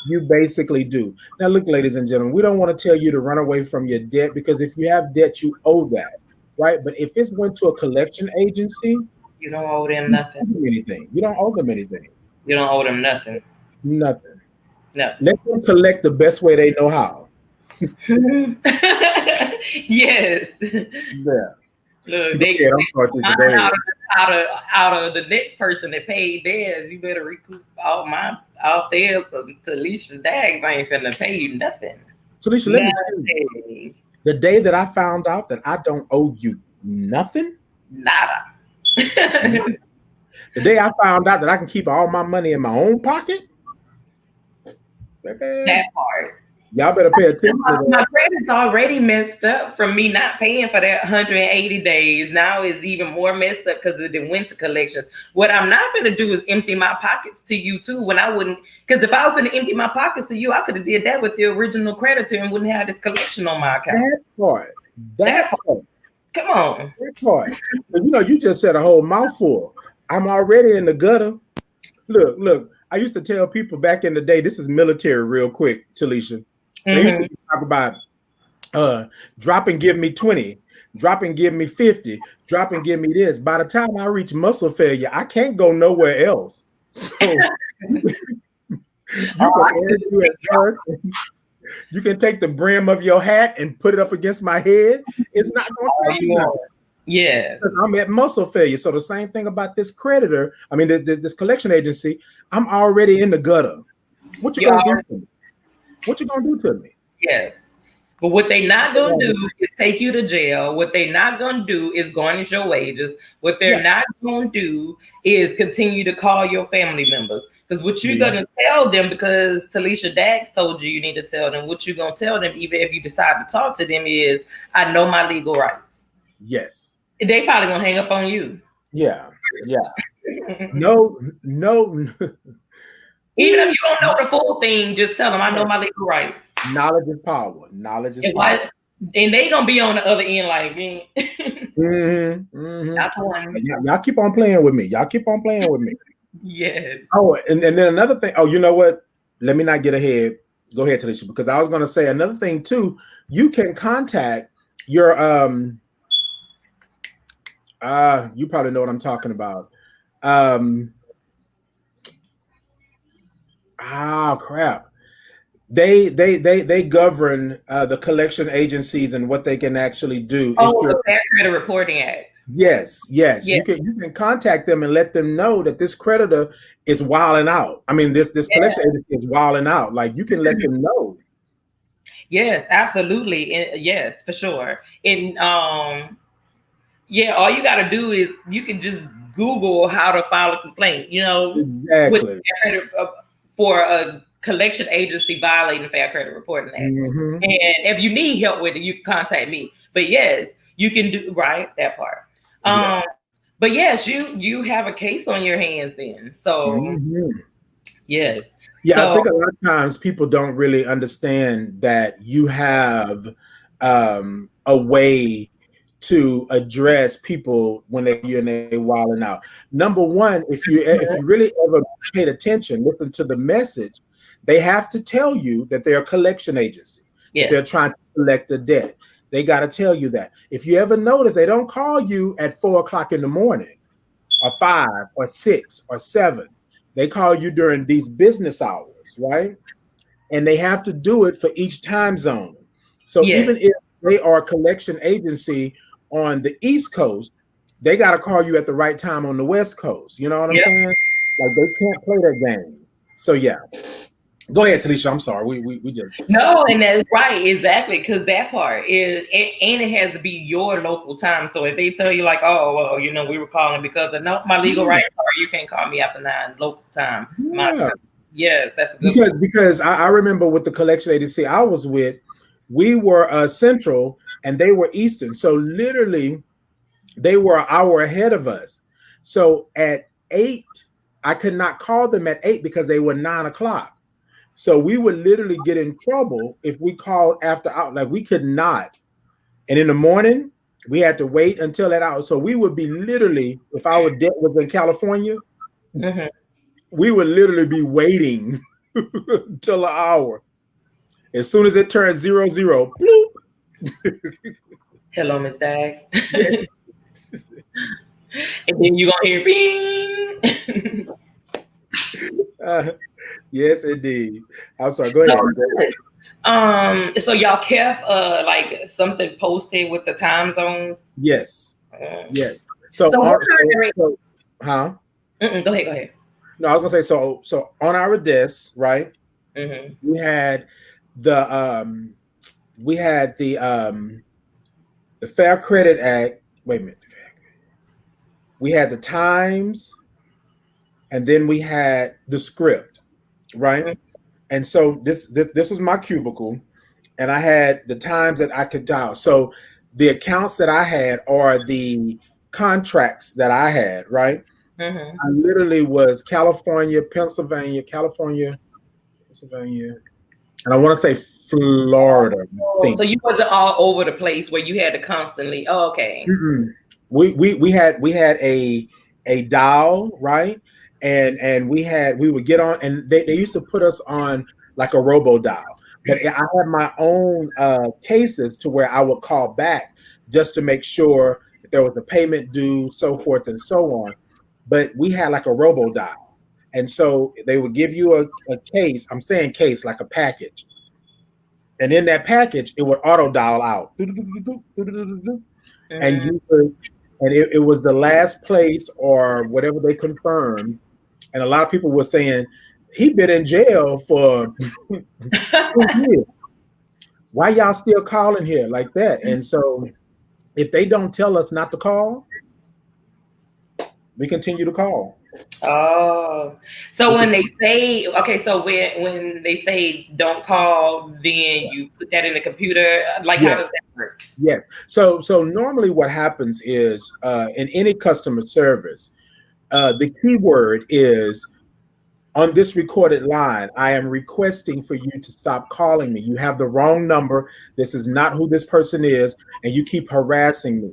you basically do. Now, look, ladies and gentlemen, we don't want to tell you to run away from your debt because if you have debt, you owe that, right? But if it's went to a collection agency, you don't owe them you nothing. don't owe them anything. You don't owe them anything. You don't owe them nothing. Nothing. Nothing. Let them collect the best way they know how. Yes. Yeah. Look, Go they ahead. I'm sorry, Teresa. Go mine ahead. out of the next person that paid theirs. You better recoup all mine out theirs. To Alicia Dags, I ain't finna pay you nothing. Talisha, let me tell you, Nothing. the day that I found out that I don't owe you nothing, Nada. the day I found out that I can keep all my money in my own pocket, baby, That part. y'all better pay attention to that. My credit's already messed up from me not paying for that 180 days. Now it's even more messed up because of the winter collections. What I'm not going to do is empty my pockets to you too. When I wouldn't, because if I was going to empty my pockets to you, I could have did that with the original creditor and wouldn't have this collection on my account. That part, That that part. part, Come on. that part. But you just said a whole mouthful. I'm already in the gutter. Look. I used to tell people back in the day, this is military real quick, Talisha. They used Mm-hmm. to talk about drop and give me 20, drop and give me 50, drop and give me this. By the time I reach muscle failure, I can't go nowhere else. So you can argue at first. You can take the brim of your hat and put it up against my head. It's not going to change nothing. Yes. Because I'm at muscle failure. So the same thing about this creditor. I mean, this collection agency. I'm already in the gutter. What you You gonna do already, to me? What you gonna do to me? yes. But what they not gonna do is take you to jail. What they not gonna do is garnish your wages. What they're Yeah. not gonna do is continue to call your family members. Because what you're See? gonna tell them, because Talisha Dax told you need to tell them, what you're gonna tell them, even if you decide to talk to them, is I know my legal rights. Yes. They probably gonna hang up on you. Yeah. Yeah. No. Even if you don't know the full thing, just tell them I know my legal rights. Knowledge is power. Knowledge is And power. why? And they gonna be on the other end like, that's one. Y'all keep on playing with me. Y'all keep on playing with me. Yes. Oh, and then another thing. Oh, you know what? Let me not get ahead. Go ahead, Talisha, because I was going to say another thing too. You can contact your you probably know what I'm talking about. Crap. They govern the collection agencies and what they can actually do. Oh, the Fair Credit Reporting Act. Yes. You can contact them and let them know that this creditor is wilding out. I mean, this collection agency is wilding out. Like you can let them know. Yes, absolutely. And yes, for sure. And yeah, all you got to do is you can just Google how to file a complaint. Exactly. For a collection agency violating the Fair Credit Reporting Act. Mm-hmm. And if you need help with it, you can contact me. But yes, you can do that part. Yeah. But yes, you have a case on your hands then. So yes. Yeah, I So think a lot of times people don't really understand that you have a way to address people when they you and they wilding out. Number one, if you really ever paid attention, listen to the message, they have to tell you that they're a collection agency, that yes, they're trying to collect a debt. They got to tell you that. If you ever notice, they don't call you at 4 o'clock in the morning or 5 or 6 or 7. They call you during these business hours, right? And they have to do it for each time zone. So yes, even if they are a collection agency on the East Coast, they got to call you at the right time on the West Coast. You know what I'm yep. saying? Like they can't play that game. So yeah, go ahead, Talisha. I'm sorry. We just No, and that's right, exactly, because that part is, and it has to be your local time. So if they tell you like, oh, well, we were calling because of no, my legal yeah, rights, or you can't call me after 9 local time, my yeah. time. Yes, that's a good one. Because I remember with the collection agency I was with, we were Central and they were Eastern. So literally they were an hour ahead of us. So at 8, I could not call them at 8 because they were 9 o'clock. So we would literally get in trouble if we called after out. Like we could not. And in the morning, we had to wait until that hour. So we would be literally, if our debt was in California, Hmm. we would literally be waiting until an hour. As soon as it turns 00, bloop. Hello, Miss Dax. Yeah. And then you gonna hear bing. Uh, yes, indeed. I'm sorry. Go So ahead. good. So y'all kept like something posted with the time zones. Yes. Um, Yes. So so what on kind of huh? go ahead, go ahead. No, I was gonna say so on our desk, right? Hmm. We had the we had the Fair Credit Act. Wait a minute. We had the times and then we had the script, right? And so this was my cubicle, and I had the times that I could dial. So the accounts that I had are the contracts that I had, right? Hmm. I literally was California, Pennsylvania, and I want to say Florida. I Oh, think. so you wasn't all over the place where you had to constantly. Oh, okay. Mm-mm. We had a dial, right, and we would get on, and they used to put us on like a robo dial, but I had my own cases to where I would call back just to make sure that there was a payment due, so forth and so on. But we had like a robo dial, and so they would give you a case. I'm saying case like a package, and in that package it would auto dial out, and Mm. you could, and it was the last place or whatever they confirmed. And a lot of people were saying he been in jail for 2 years. Why y'all still calling here like that? And so if they don't tell us not to call, we continue to call. Oh, so We when they continue. say okay, so when they say don't call, then you put that in the computer. Like, how Yes, does that work? yes. So normally what happens is in any customer service, the keyword is on this recorded line, I am requesting for you to stop calling me. You have the wrong number. This is not who this person is, and you keep harassing me.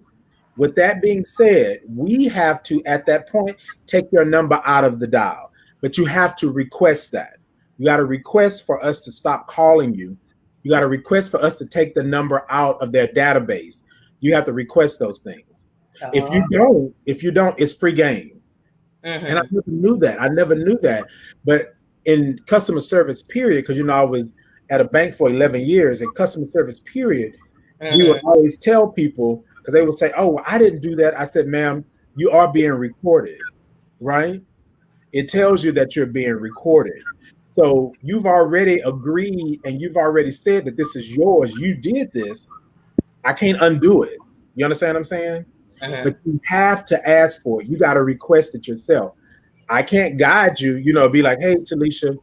With that being said, we have to, at that point, take your number out of the dial. But you have to request that. You got to request for us to stop calling you. You got to request for us to take the number out of their database. You have to request those things. Oh, If you don't, it's free game. And I mm-hmm, never knew that. I never knew that. But in customer service, period, because I was at a bank for 11 years, in customer service, period, we would mm-hmm. always tell people because they would say, "Oh, well, I didn't do that." I said, "Ma'am, you are being recorded, right? It tells you that you're being recorded. So you've already agreed and you've already said that this is yours. You did this. I can't undo it. You understand what I'm saying? Mm-hmm. But you have to ask for it. You got to request it yourself. I can't guide you, be like, hey, Talisha,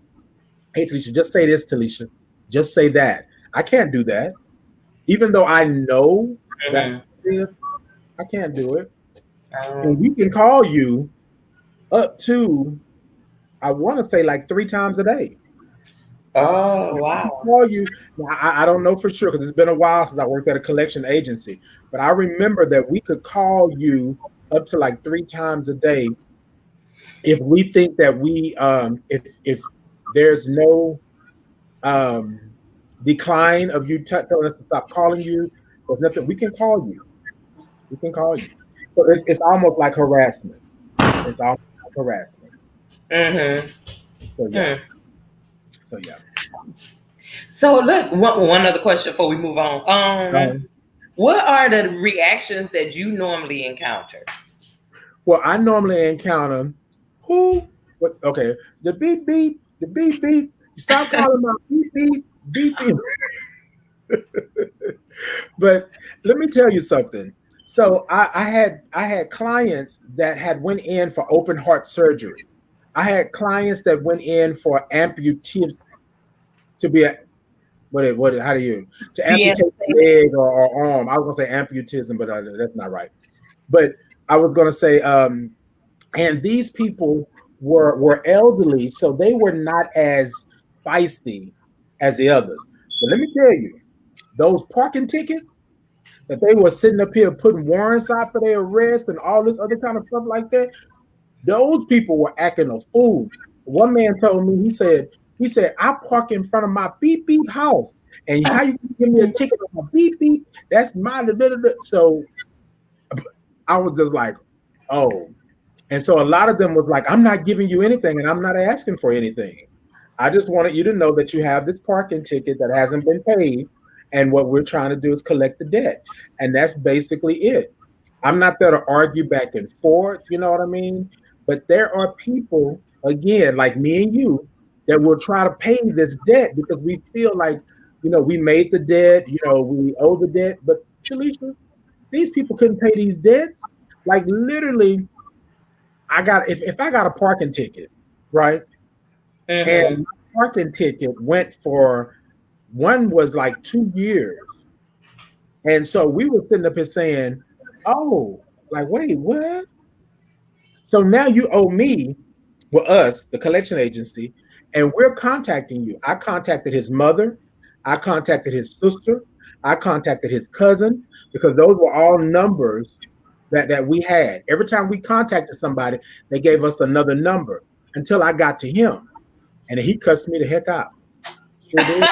just say this, Talisha. Just say that. I can't do that. Even though I know that Mm-hmm. I can't do it. And Um, we can call you up to, I want to say like 3 times a day. Oh, We can wow. call you. Now, I don't know for sure because it's been a while since I worked at a collection agency, but I remember that we could call you up to like 3 times a day if we think that if there's no um, decline of you telling us to stop calling you, there's nothing we can call you. We can call you. So it's almost like harassment. It's almost like harassment. Mm-hmm. So yeah. Hmm. So yeah. So look, one other question before we move on. Um, What are the reactions that you normally encounter? well, I normally encounter who. What? Okay. The beep beep. The beep beep. Stop calling my beep beep beep beep. But let me tell you something. So I had clients that had went in for open heart surgery. I had clients that went in for amputee to be a what how do you to Being amputate the leg or arm. I was gonna say amputism, but that's not right. But I was gonna say and these people were elderly, so they were not as feisty as the others. But let me tell you, those parking tickets that they were sitting up here putting warrants out for their arrest and all this other kind of stuff like that, those people were acting a fool. One man told me, he said, I park in front of my beep beep house. And how you give me a ticket on my beep beep? That's my da, da, da, da. So I was just like, oh. And so a lot of them was like, I'm not giving you anything and I'm not asking for anything. I just wanted you to know that you have this parking ticket that hasn't been paid. And what we're trying to do is collect the debt. And that's basically it. I'm not there to argue back and forth, you know what I mean? But there are people, again, like me and you, that will try to pay this debt because we feel like, we made the debt, we owe the debt. But Talisha, these people couldn't pay these debts. Like literally, if I got a parking ticket, right? And mm-hmm. my parking ticket went for one was like 2 years. And so we were sitting up here saying, oh, like, wait, what? So now you owe me, well, us, the collection agency, and we're contacting you. I contacted his mother, I contacted his sister, I contacted his cousin, because those were all numbers that we had. Every time we contacted somebody, they gave us another number until I got to him. And he cussed me the heck out. Sure did.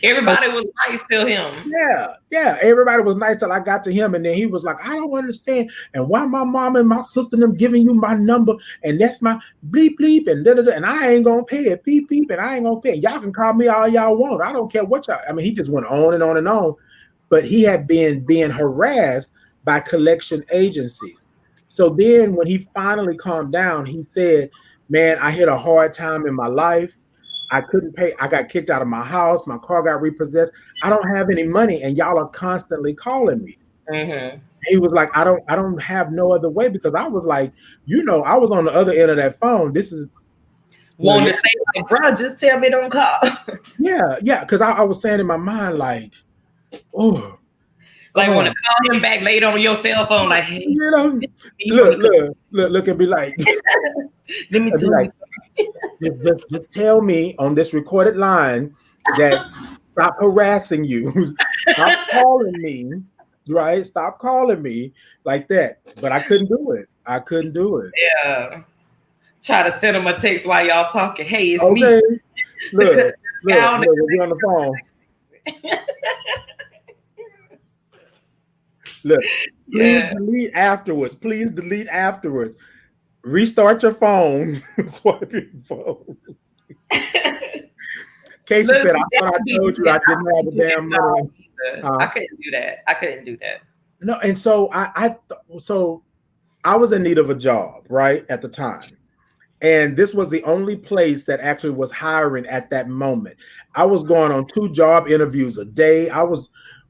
Everybody was nice till him. Yeah. Everybody was nice till I got to him, and then he was like, "I don't understand, and why my mom and my sister them giving you my number, and that's my bleep bleep, and da da da, and I ain't gonna pay it, beep beep, and I ain't gonna pay it. Y'all can call me all y'all want. I don't care what y'all." I mean, he just went on and on and on, but he had been being harassed by collection agencies. So then, when he finally calmed down, he said, "Man, I hit a hard time in my life. I couldn't pay. I got kicked out of my house. My car got repossessed. I don't have any money, and y'all are constantly calling me." Mm-hmm. He was like, I don't have no other way because I was like, I was on the other end of that phone. This is, Wanted yeah, to say, like, bro, just tell me don't call. yeah, because I was saying in my mind like, oh, Like, want oh, to call him back later on your cell phone, like, hey, you know, he from the look, and be like, let me and be tell like, you. just tell me on this recorded line that stop harassing you, stop calling me, right? Stop calling me like that. But I couldn't do it. I couldn't do it. Yeah. Try to send him a text while y'all talking. Hey, it's me. Okay, The look, guy on the we're on the phone. Look, please yeah. delete afterwards. Please delete afterwards. Restart your phone. Swipe your phone. Casey Look, said, that I thought I would be told you I I didn't have couldn't the do that damn money. job either. I Huh? couldn't do that. I couldn't do that. No, and so so I was in need of a job, right, at the time. And this was the only place that actually was hiring at that moment. I was going on 2 job interviews a day.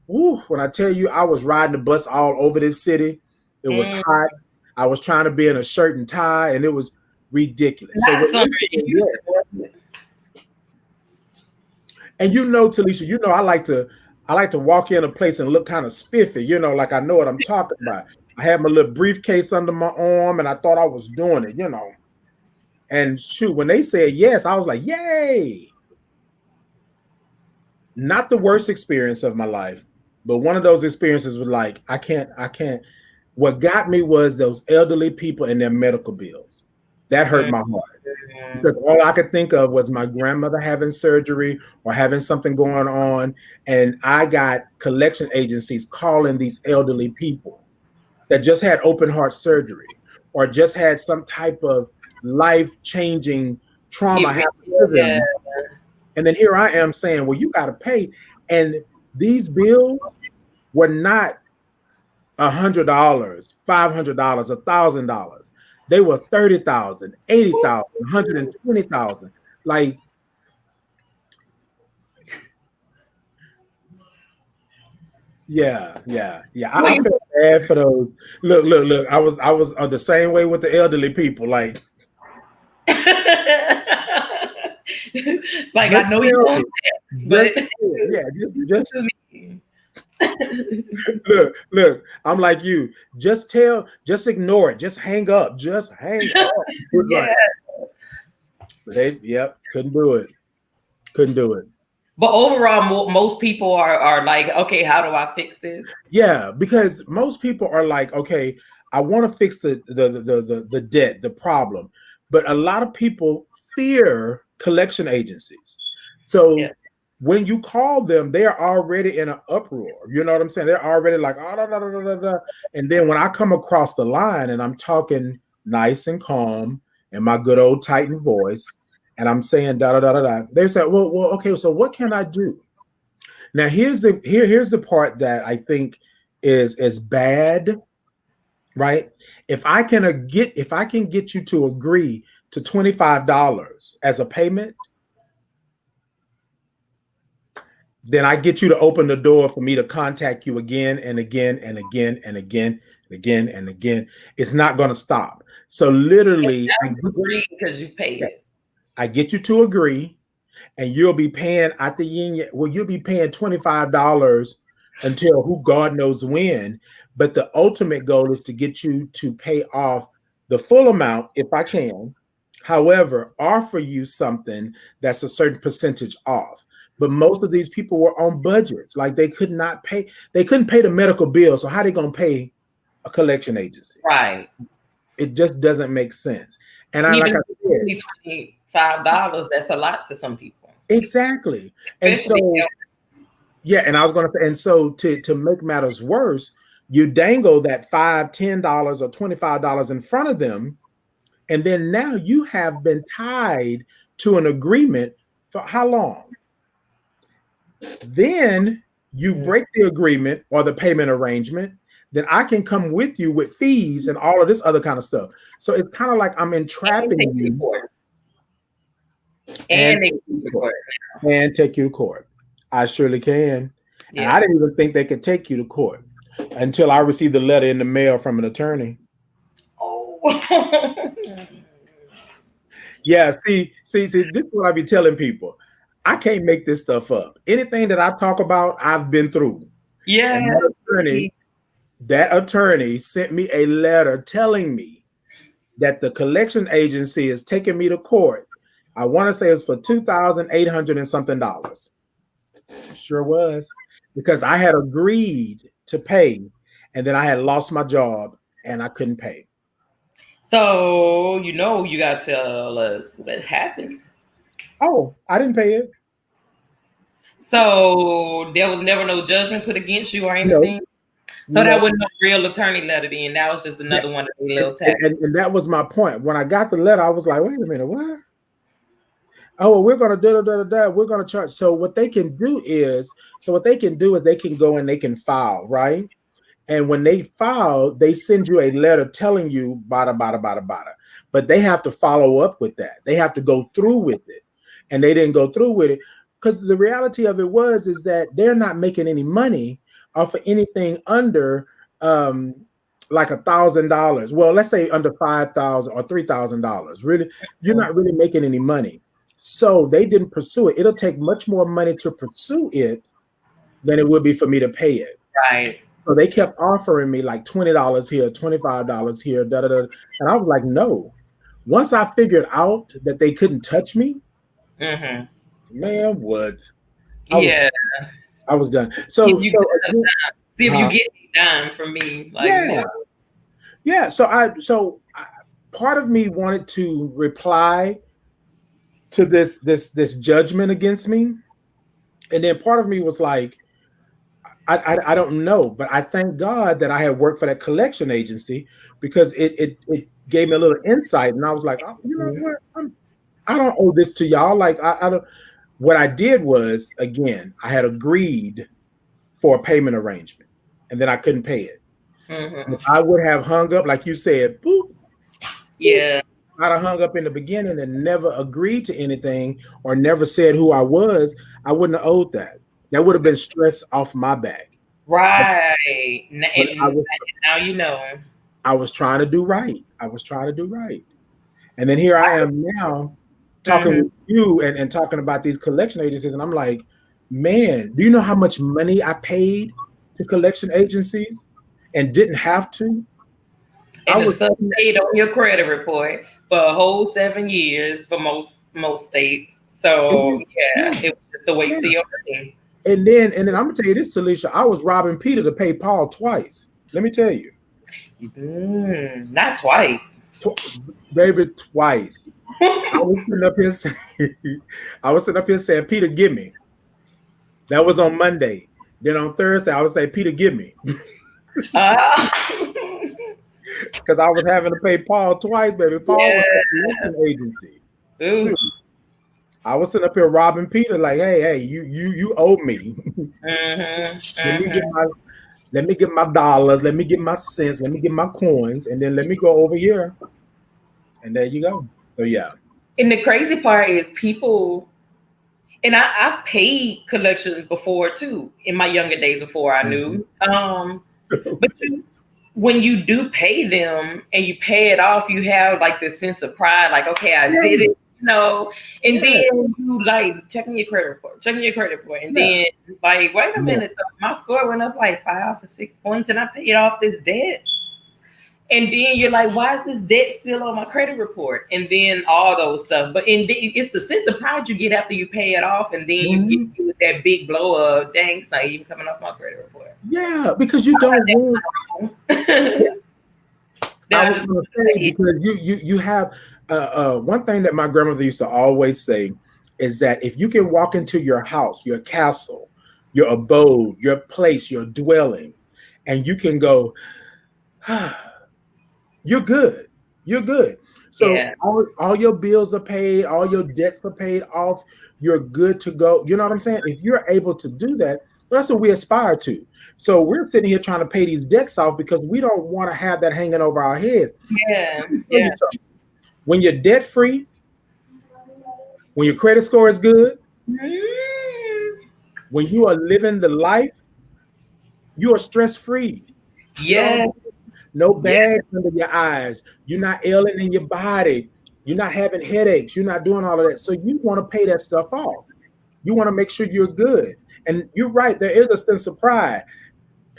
When I tell you, I was riding the bus all over this city. It was Mm, hot. I was trying to be in a shirt and tie, and it was ridiculous. So not when summer they in said Houston, yes, wasn't it? and Talisha, I like to walk in a place and look kind of spiffy, like I know what I'm talking about. I had my little briefcase under my arm, and I thought I was doing it. And shoot, when they said yes, I was like, yay. not the worst experience of my life, but one of those experiences was like, I can't. What got me was those elderly people and their medical bills. That hurt my heart because all I could think of was my grandmother having surgery or having something going on. And I got collection agencies calling these elderly people that just had open heart surgery or just had some type of life changing trauma Event. happen to Yeah. them. And then here I am saying, well, you got to pay. And these bills were not $100, $500, $1,000. They were 30,000, 80,000, 120,000. Like, yeah. Well, I felt bad for those. Look. I was the same way with the elderly people. Like, like just I know you tell me. want that, Just yeah, just but to me. look. I'm like you. Just ignore it. Just hang up. Just hang up. Yeah. Like, yep, couldn't do it. Couldn't do it. But overall, most people are like, okay, how do I fix this? Yeah, because most people are like, okay, I want to fix the debt, the problem, but a lot of people fear collection agencies. Yeah. So when you call them, they are already in an uproar. You know what I'm saying? They're already like, oh, da, da, da, da, da. And then when I come across the line and I'm talking nice and calm in my good old Titan voice, and I'm saying da da da da da, they say, well, okay, so what can I do? Now here's the part that I think is bad, right? If I can get you to agree to $25 as a payment, then I get you to open the door for me to contact you again and again and again and again and again and again. It's not going to stop. So literally, Agree because you paid it. I get you to agree, and you'll be paying at the end. Well, you'll be paying $25 until who God knows when. But the ultimate goal is to get you to pay off the full amount if I can. However, offer you something that's a certain percentage off. But most of these people were on budgets, like they could not pay. They couldn't pay the medical bill. So how they gonna pay a collection agency? Right. It just doesn't make sense. And like Even I said, $25, that's a lot to some people. exactly. And Especially so yeah, and I was going to say, and so to make matters worse, you dangle that $5, $10, or $25 in front of them, and then now you have been tied to an agreement for how long? Then you break the agreement or the payment arrangement, then I can come with you with fees and all of this other kind of stuff. So it's kind of like I'm entrapping you and take you to court. I surely can. Yeah. And I didn't even think they could take you to court until I received a letter in the mail from an attorney. Oh. Yeah, see, this is what I be telling people. I can't make this stuff up. Anything that I talk about, I've been through. Yeah. And that attorney sent me a letter telling me that the collection agency is taking me to court. I want to say it's for $2,800 and something dollars. Sure was, because I had agreed to pay, and then I had lost my job and I couldn't pay. So you got to tell us what happened. Oh, I didn't pay it. So there was never no judgment put against you or anything. So that wasn't a real attorney letter then. That was just another one of the little tax. And that was my point. When I got the letter, I was like, wait a minute, what? Oh, well, we're gonna we're gonna charge. So what they can do is they can go and they can file, right? And when they file, they send you a letter telling you bada bada bada bada. But they have to follow up with that. They have to go through with it. And they didn't go through with it because the reality of it is that they're not making any money off of anything under like $1,000. Well, let's say under $5,000 or $3,000. Really, you're not really making any money. So they didn't pursue it. It'll take much more money to pursue it than it would be for me to pay it. Right. So they kept offering me like $20 here, $25 here, da da da. And I was like, no. Once I figured out that they couldn't touch me, man, what? I was Yeah. I was done. See if So you so get enough again, dime. See if you huh? get any dime from me. Like Yeah, no. yeah. Part of me wanted to reply to this judgment against me, and then part of me was like, I don't know, but I thank God that I had worked for that collection agency because it gave me a little insight, and I was like, oh, you know Mhm. what, I don't owe this to y'all. Like I don't. What I did was again, I had agreed for a payment arrangement, and then I couldn't pay it. If Mhm. I would have hung up, like you said, boop, boop, Yeah. I'd have hung up in the beginning and never agreed to anything or never said who I was, I wouldn't have owed that. That would have been stress off my back. But, Right. but And now you know. I was trying to do right. I was trying to do right. And then here I am now talking Mhm. with you and talking about these collection agencies. And I'm like, man, do you know how much money I paid to collection agencies and didn't have to? I And the was, stuff stayed on your credit report for a whole 7 years for most states. So yeah, yeah, it was just a wait yeah. to your money. And then I'm gonna tell you this, Talisha. I was robbing Peter to pay Paul twice. Let me tell you, Not twice. baby, twice. I was sitting up here saying, I was sitting up here saying, Peter, give me. That was on Monday. Then on Thursday, I would say, Peter, give me, uh, because I was having to pay Paul twice, baby. Paul was yeah. a collection agency. Ooh. Shoot, I was sitting up here robbing Peter, like, hey, you owe me. Mhm. let me get Mhm. my let me get my dollars, let me get my cents, let me get my coins, and then let me go over here, and there you go. So yeah. And the crazy part is people, and I've paid collections before too in my younger days before I Mhm. knew. But when you do pay them and you pay it off, you have like this sense of pride, like, okay, I did Yeah, it, and yeah, then you like checking your credit report, and yeah. then like, wait a Yeah. minute, my score went up like 5 or 6 points, and I paid off this debt. And then you're like, why is this debt still on my credit report? And then all those stuff. But it's the sense of pride you get after you pay it off, and then you get Mhm. with that big blow of, dang, it's not even coming off my credit report. Yeah, because you don't want. Then I I was just going to say because you have one thing that my grandmother used to always say is that if you can walk into your house, your castle, your abode, your place, your dwelling, and you can go, you're good. You're good. So yeah, all your bills are paid, all your debts are paid off. You're good to go. You know what I'm saying? If you're able to do that, that's what we aspire to. So we're sitting here trying to pay these debts off because we don't want to have that hanging over our heads. yeah, Let me tell you yeah. something. When you're debt free, when your credit score is good, Mm, when you are living the life, you are stress free. You know what I'm yeah, saying? No yeah, bags under your eyes. You're not ailing in your body. You're not having headaches. You're not doing all of that. So you want to pay that stuff off. You want to make sure you're good. And you're right. There is a sense of pride.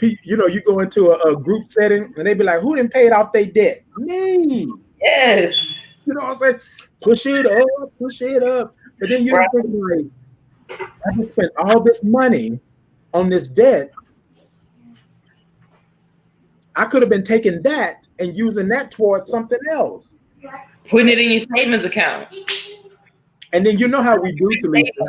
You go into a group setting and they be like, who didn't pay it off their debt? Me. yes, You know what I'm saying? Push it up, push it up. But then you're right, thinking like, I just spent all this money on this debt. I could have been taking that and using that towards something else. putting it in your savings account. And then you know how we do, Talisa.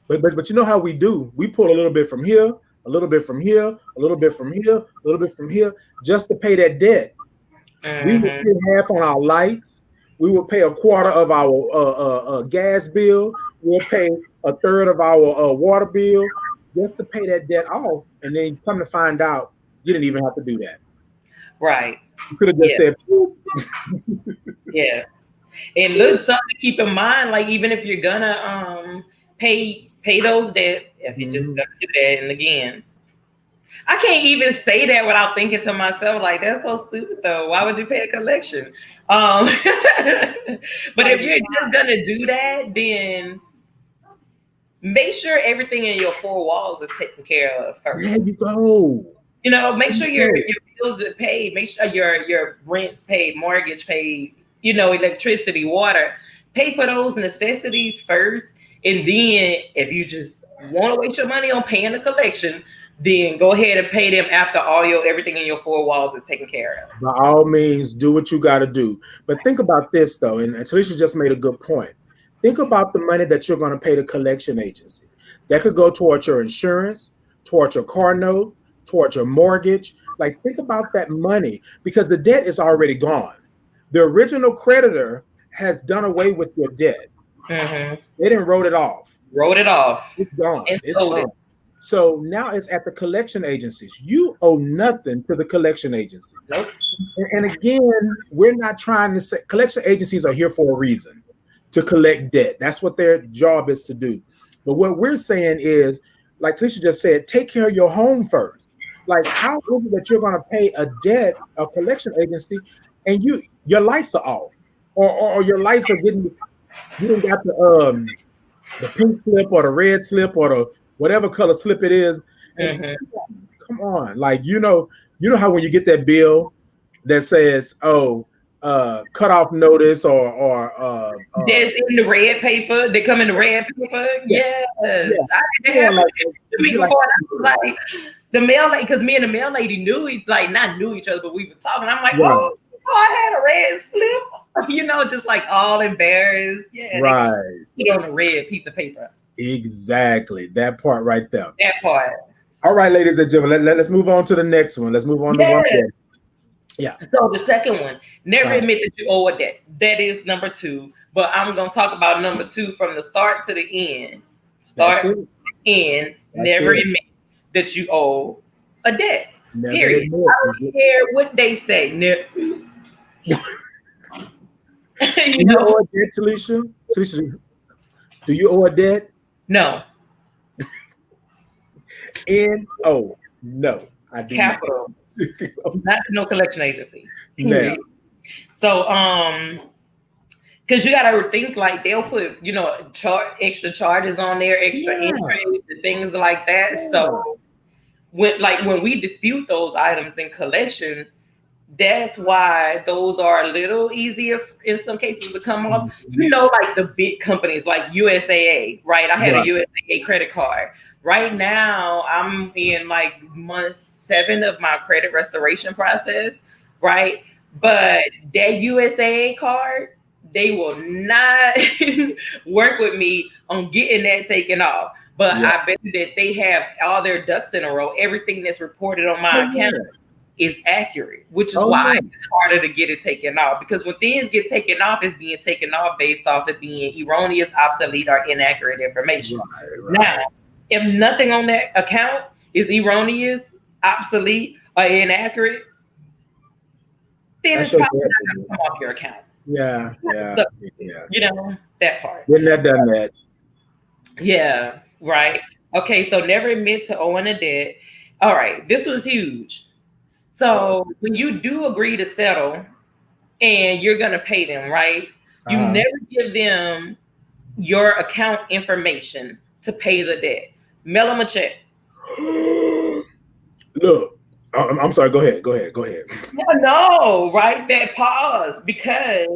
But you know how we do. We pull a little bit from here, a little bit from here, a little bit from here, a little bit from here, just to pay that debt. We will Mm-hmm. pay half on our lights. We will pay a quarter of our gas bill. We'll pay a third of our water bill just to pay that debt off. And then come to find out, you didn't even have to do that. Right. You could have just Yeah. said, "Boop." Yeah. And look, something to keep in mind, like even if you're gonna pay those debts, if you're just Mhm. gonna do that, and again, I can't even say that without thinking to myself, like, that's so stupid though. Why would you pay a collection? Um but if you're just gonna do that, then make sure everything in your four walls is taken care of There first. you go. Make There you sure go. your bills are paid. Make sure your rent's paid, mortgage paid. Electricity, water. Pay for those necessities first, and then if you just want to waste your money on paying the collection, then go ahead and pay them after all your everything in your four walls is taken care of. By all means, do what you got to do. But think about this, though, and Talisha just made a good point. Think about the money that you're going to pay the collection agency. That could go towards your insurance, towards your car note, towards your mortgage. Like, think about that money because the debt is already gone. The original creditor has done away with your debt. Mm-hmm. They didn't wrote it off. Wrote it off It's gone. and It's sold gone. it. So now it's at the collection agencies. You owe nothing to the collection agency. Nope. And again, we're not trying to say collection agencies are here for a reason to collect debt. That's what their job is to do. But what we're saying is, like Trisha just said, take care of your home first. Like, how is it that you're going to pay a debt, a collection agency, and your lights are off, or your lights are getting you don't got the pink slip or the red slip or the whatever color slip it is, and come on, like you know how when you get that bill that says, "Oh, cut off notice," or That's in the red paper. They come in the red paper. yeah, Yes, yeah, I did yeah, happen like, to me before. like, I was like, the mail lady, because me and the mail lady not knew each other, but we were talking. I'm like, right, I had a red slip, just like all embarrassed. Yeah, right, they put on a red piece of paper. exactly that part right there. That part. All right, ladies and gentlemen, let's move on to the next one. Let's move on to one more. Yeah. So the second one, never admit that you owe a debt. That is number 2. But I'm gonna talk about number 2 from the start to the end. Start to the end. Never admit that you owe a debt. Never period. admit. I don't care what they say. You owe a debt, Talisha? Talisha, do you owe a debt? No. N-O. No, I do Capital. Not no collection agency. No. So because you gotta think like they'll put extra charges on there, extra entries and things like that. Yeah. So when we dispute those items in collections, that's why those are a little easier in some cases to come off. Like the big companies like USAA, right? I had a USAA credit card. Right now, I'm in like month 7 of my credit restoration process, right? But that USAA card, they will not work with me on getting that taken off. But I bet that they have all their ducks in a row. Everything that's reported on my account is accurate, which is why it's harder to get it taken off. Because when things get taken off, it's being taken off based off of being erroneous, obsolete, or inaccurate information. Right. Now, if nothing on that account is erroneous, obsolete, or inaccurate, then it's probably not going to come off your account. Yeah. That part. Wouldn't have done that. Yeah, right. Okay, so never admit to owing a debt. All right, this was huge. So when you do agree to settle and you're going to pay them, right? You never give them your account information to pay the debt. Mail them a check. Look, I'm sorry. Go ahead. No, right? That pause because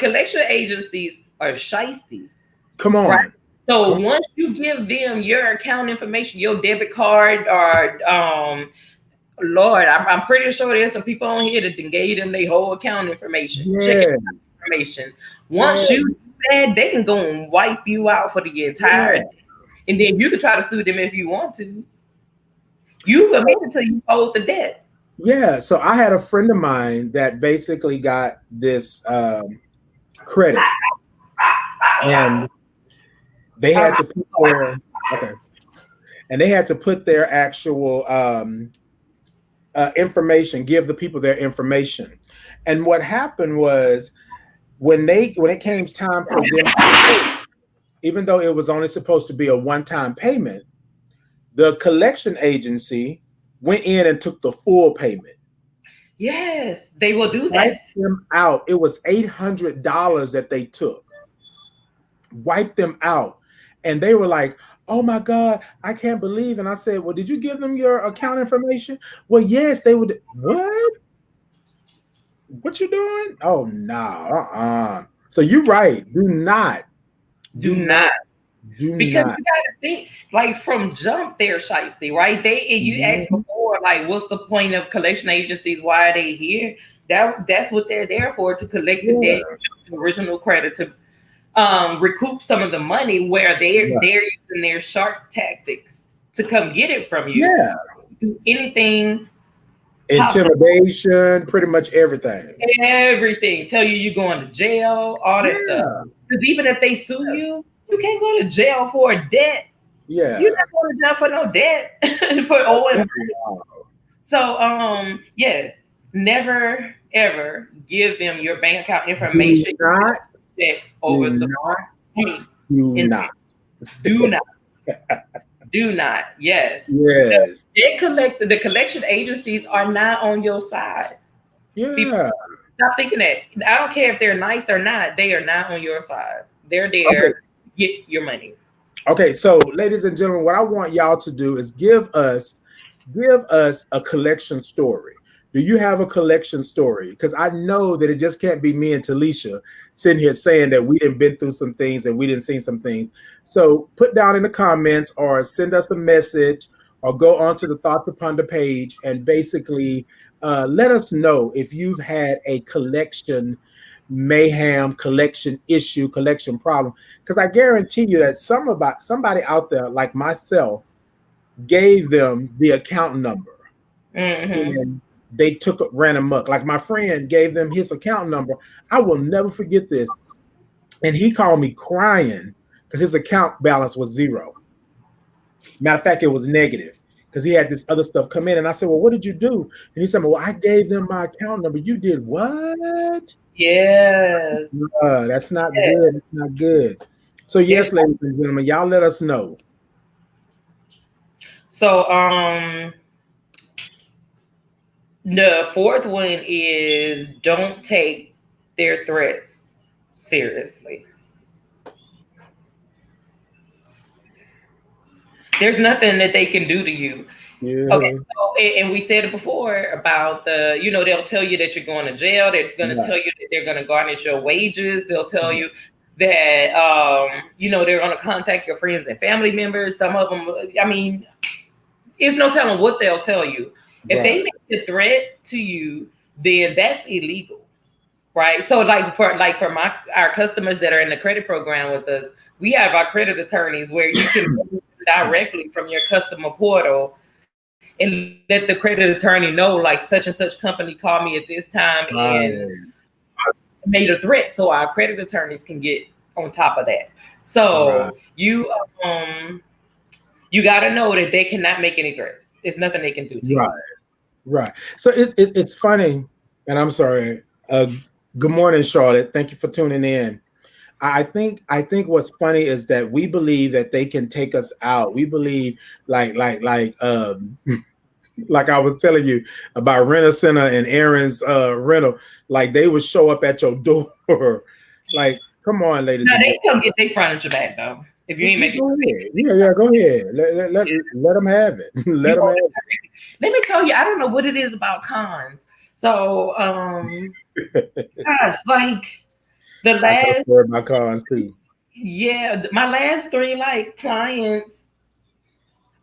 collection agencies are shysty. Come on. Right? So once you give them your account information, your debit card, or Lord, I'm pretty sure there's some people on here that gave them their whole account information, check information. Once you do that, they can go and wipe you out for the entire day. And then you can try to sue them if you want to. You admit until you owed the debt. Yeah. So I had a friend of mine that basically got this credit, and they had to put their actual information, give the people their information. And what happened was when it came time for them to pay, even though it was only supposed to be a one-time payment, the collection agency went in and took the full payment. Yes, they will do that. Wiped them out. It was $800 that they took. Wiped them out. And they were like, oh my God, I can't believe. And I said, well, did you give them your account information? Well, yes, they would. What? What you doing? Oh, no. So you're right. Do not Do Because not. you gotta think, like from jump, they're shiesty, right? They and you asked Mhm. before, like, what's the point of collection agencies? Why are they here? That's what they're there for, to collect the debt, Yeah. the original credit, to recoup some of the money, where Right. they're using their shark tactics to come get it from you. Yeah. Do anything possible, Intimidation, pretty much everything. everything. Tell you you're going to jail, all that stuff. Yeah. Because even if they sue you, you can't go to jail for a debt. You're Yeah. not going to jail for no debt for owing. Wow. So, yes, never ever give them your bank account Do information not, over do the not, phone. do And not. do not, do not. Yes, Yes. the collection agencies are not on your side. People, Yeah. stop thinking that. I don't care if they're nice or not. They are not on your side. They're Okay. there to get your money. Okay. So, ladies and gentlemen, what I want y'all to do is give us a collection story. Do you have a collection story? Because I know that it just can't be me and Talisha sitting here saying that we didn't been through some things and we didn't see some things. So put down in the comments or send us a message or go onto the Thought to Ponder page and basically let us know if you've had a collection mayhem, collection issue, collection problem. Because I guarantee you that somebody out there like myself gave them the account number Mm-hmm. and they ran amok. Like my friend gave them his account number. I will never forget this. And he called me crying because his account balance was zero. Matter of fact, it was negative because he had this other stuff come in. And I said, well, what did you do? And he said, well, I gave them my account number. You did what? Yes. That's not Yes. good. That's not good. So, yes, It's, ladies and gentlemen, y'all let us know. so, the fourth one is don't take their threats seriously. There's nothing that they can do to you. Okay, Yeah. so and we said it before about they'll tell you that you're going to jail. They're going to Right. tell you that they're going to garnish your wages. They'll tell you that they're going to contact your friends and family members. Some of them, I mean, there's no telling what they'll tell you. If they Right. make a threat to you, then that's illegal. Right. So like for our customers that are in the credit program with us, we have our credit attorneys where you can directly from your customer portal and let the credit attorney know, like, such and such company called me at this time and Right. made a threat, so our credit attorneys can get on top of that. So Right. you got to know that they cannot make any threats. There's nothing they can do to you. Right. Right. So it's funny, and I'm sorry. Good morning, Charlotte. Thank you for tuning in. I think what's funny is that we believe that they can take us out. We believe like like I was telling you about Rent a Center and Aaron's rental, like they would show up at your door. Like, come on, ladies Now and they gentlemen. come get their furniture back though. If you ain't making Go ahead. Yeah, yeah, go ahead. Let them have it. Let you them owe have them. Let me tell you, I don't know what it is about cons. So, it. gosh, like the I got a last, story about cons too. yeah, my last three like clients.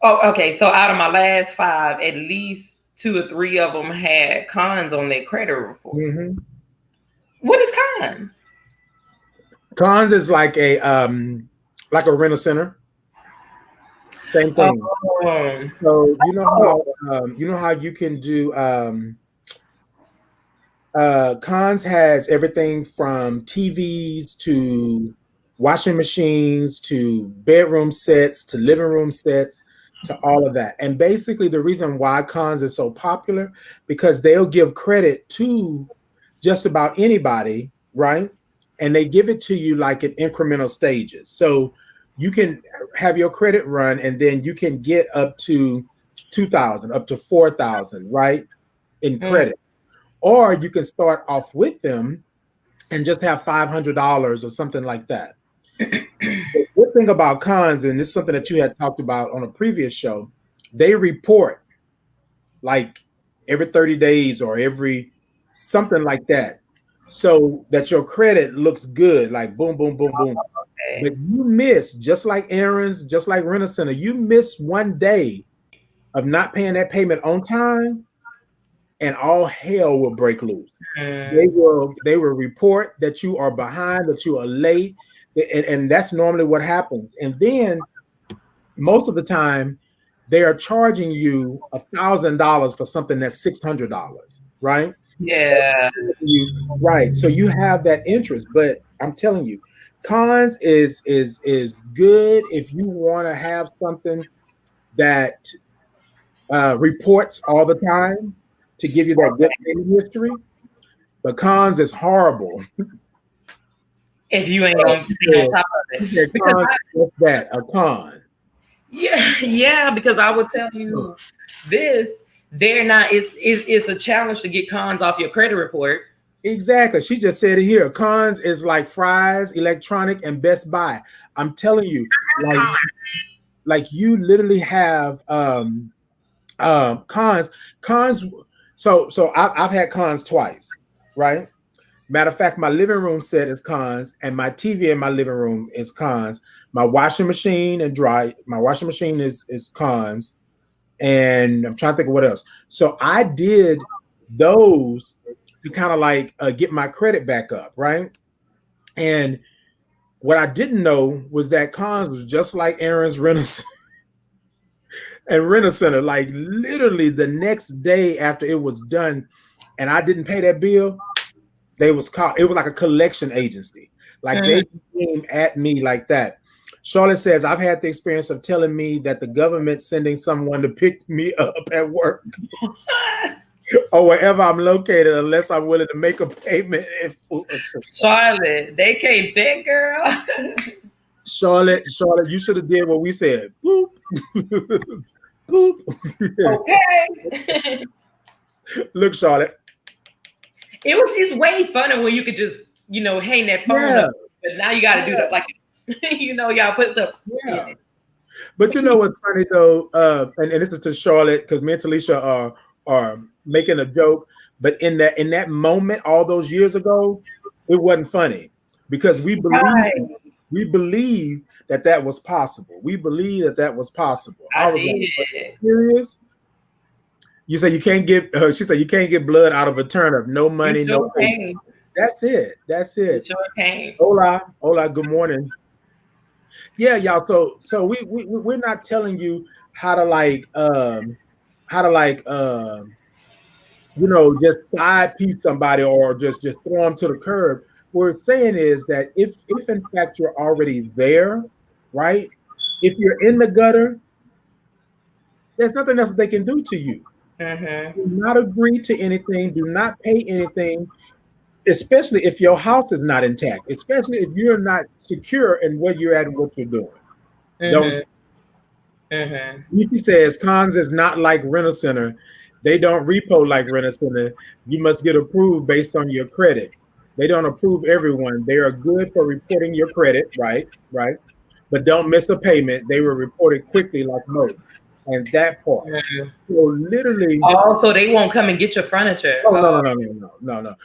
Oh, okay. So out of my last five, at least two or three of them had cons on their credit report. Hmm. What is cons? Cons is like a rental center. Same thing. Um, So oh, you know how you can do cons has everything from TVs to washing machines to bedroom sets to living room sets to all of that. And basically the reason why cons is so popular because they'll give credit to just about anybody, right? And they give it to you like in incremental stages. So you can have your credit run and then you can get up to 2,000, up to 4,000, right? In mm, credit. Or you can start off with them and just have $500 or something like that. The good thing about cons, and this is something that you had talked about on a previous show, they report like every 30 days or every something like that. So that your credit looks good, like boom, boom, boom, boom. But you miss, just like Aaron's, just like Rent-A-Center, you miss one day of not paying that payment on time, and all hell will break loose. They will report that you are behind, that you are late, and that's normally what happens. And then most of the time, they are charging you $1,000 for something that's $600, right? Yeah. Right. So you have that interest, but I'm telling you, cons is good if you want to have something that reports all the time to give you that good payment history. But cons is horrible. If you ain't gonna stay on top of it, because Cons, what's that? A con. yeah, because I would tell you this, they're not. It's a challenge to get cons off your credit report. Exactly. She just said it here. Cons is like Fry's, Electronic, and Best Buy. I'm telling you, like you literally have cons. So I've had cons twice, right? Matter of fact, my living room set is cons, and my TV in my living room is cons. My washing machine my washing machine is cons, and I'm trying to think of what else. So I did those to kind of like get my credit back up, right? And what I didn't know was that cons was just like Aaron's rent and Rent-A-Center. Like literally the next day after it was done, and I didn't pay that bill, they was called. It was like a collection agency. Like they came at me like that. Charlotte says, I've had the experience of telling me that the government sending someone to pick me up at work or wherever I'm located unless I'm willing to make a payment. Charlotte, they can't bet, girl. Charlotte, you should have did what we said. Boop. Boop. Okay. Look, Charlotte. It's way funner when you could just, hang that phone up. But now you gotta do that like y'all put some in it. But you know what's funny though, and this is to Charlotte, because me and Talisha are making a joke, but in that moment, all those years ago, it wasn't funny because we believe that was possible. We believe that was possible. I was did. Like, serious? You say you can't get. She said you can't get blood out of a turnip. No money, no pay. That's it. That's it. Sure can. Hola. Good morning. Yeah, y'all. So we're not telling you how to just side piece somebody or just throw them to the curb. What we're saying is that if in fact you're already there, right? If you're in the gutter, there's nothing else they can do to you. Do not agree to anything. Do not pay anything, especially if your house is not intact, especially if you're not secure in where you're at and what you're doing. Don't. He says cons is not like Rent-A-Center. They don't repo like Rent-A-Center. You must get approved based on your credit. They don't approve everyone. They are good for reporting your credit, right? But don't miss a payment. They will report it quickly like most. And that part. So literally. Oh, so they won't come and get your furniture. Oh, no.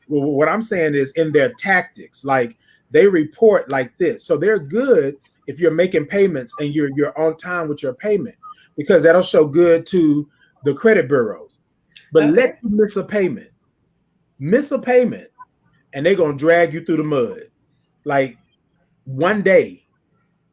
What I'm saying is in their tactics, like they report like this. So they're good if you're making payments and you're on time with your payment, because that'll show good to the credit bureaus. But let you miss a payment, and they're gonna drag you through the mud like one day,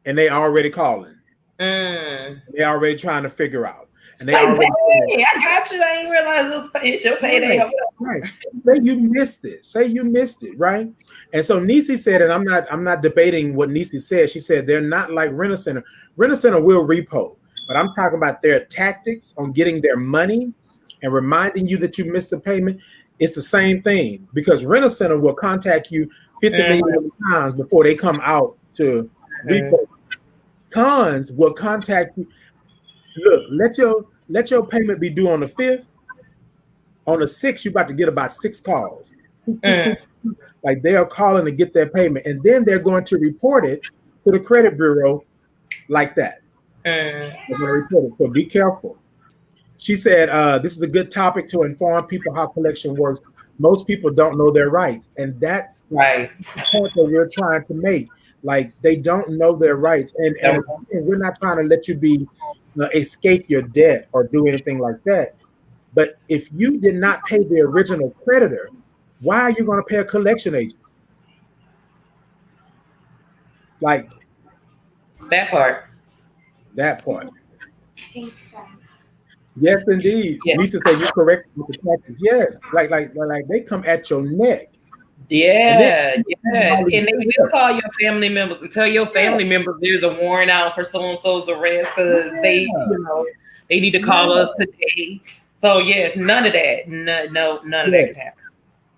and they already calling. They already trying to figure out, and they already. I got you. I ain't realize it's your payday. Right. Say you missed it, right? And so Nisi said, and I'm not debating what Nisi said. She said they're not like Rent-A-Center. Rent-A-Center will repo, but I'm talking about their tactics on getting their money and reminding you that you missed a payment. It's the same thing, because Rent-A-Center will contact you 50 million times before they come out to repo. Cons will contact you. Look, let your payment be due on the 5th. On the 6th, you're about to get about 6 calls. Like they are calling to get their payment, and then they're going to report it to the credit bureau like that. They're going to report it. So be careful. She said, this is a good topic to inform people how collection works. Most people don't know their rights, and that's Right. the point that we're trying to make. Like they don't know their rights, and Don't. again, we're not trying to let you be escape your debt or do anything like that. But if you did not pay the original creditor, why are you going to pay a collection agency? Like That part. that part. Yes, indeed. Yeah. Lisa said you correct with the taxes. Yes, like they come at your neck, and then Yeah, yeah. And they will yeah, call your family members and tell your family members there's a warrant out for so and so's arrest because they, yeah, they need to call us yeah, today. So yes, none of that. No, no, none of that yeah. can happen.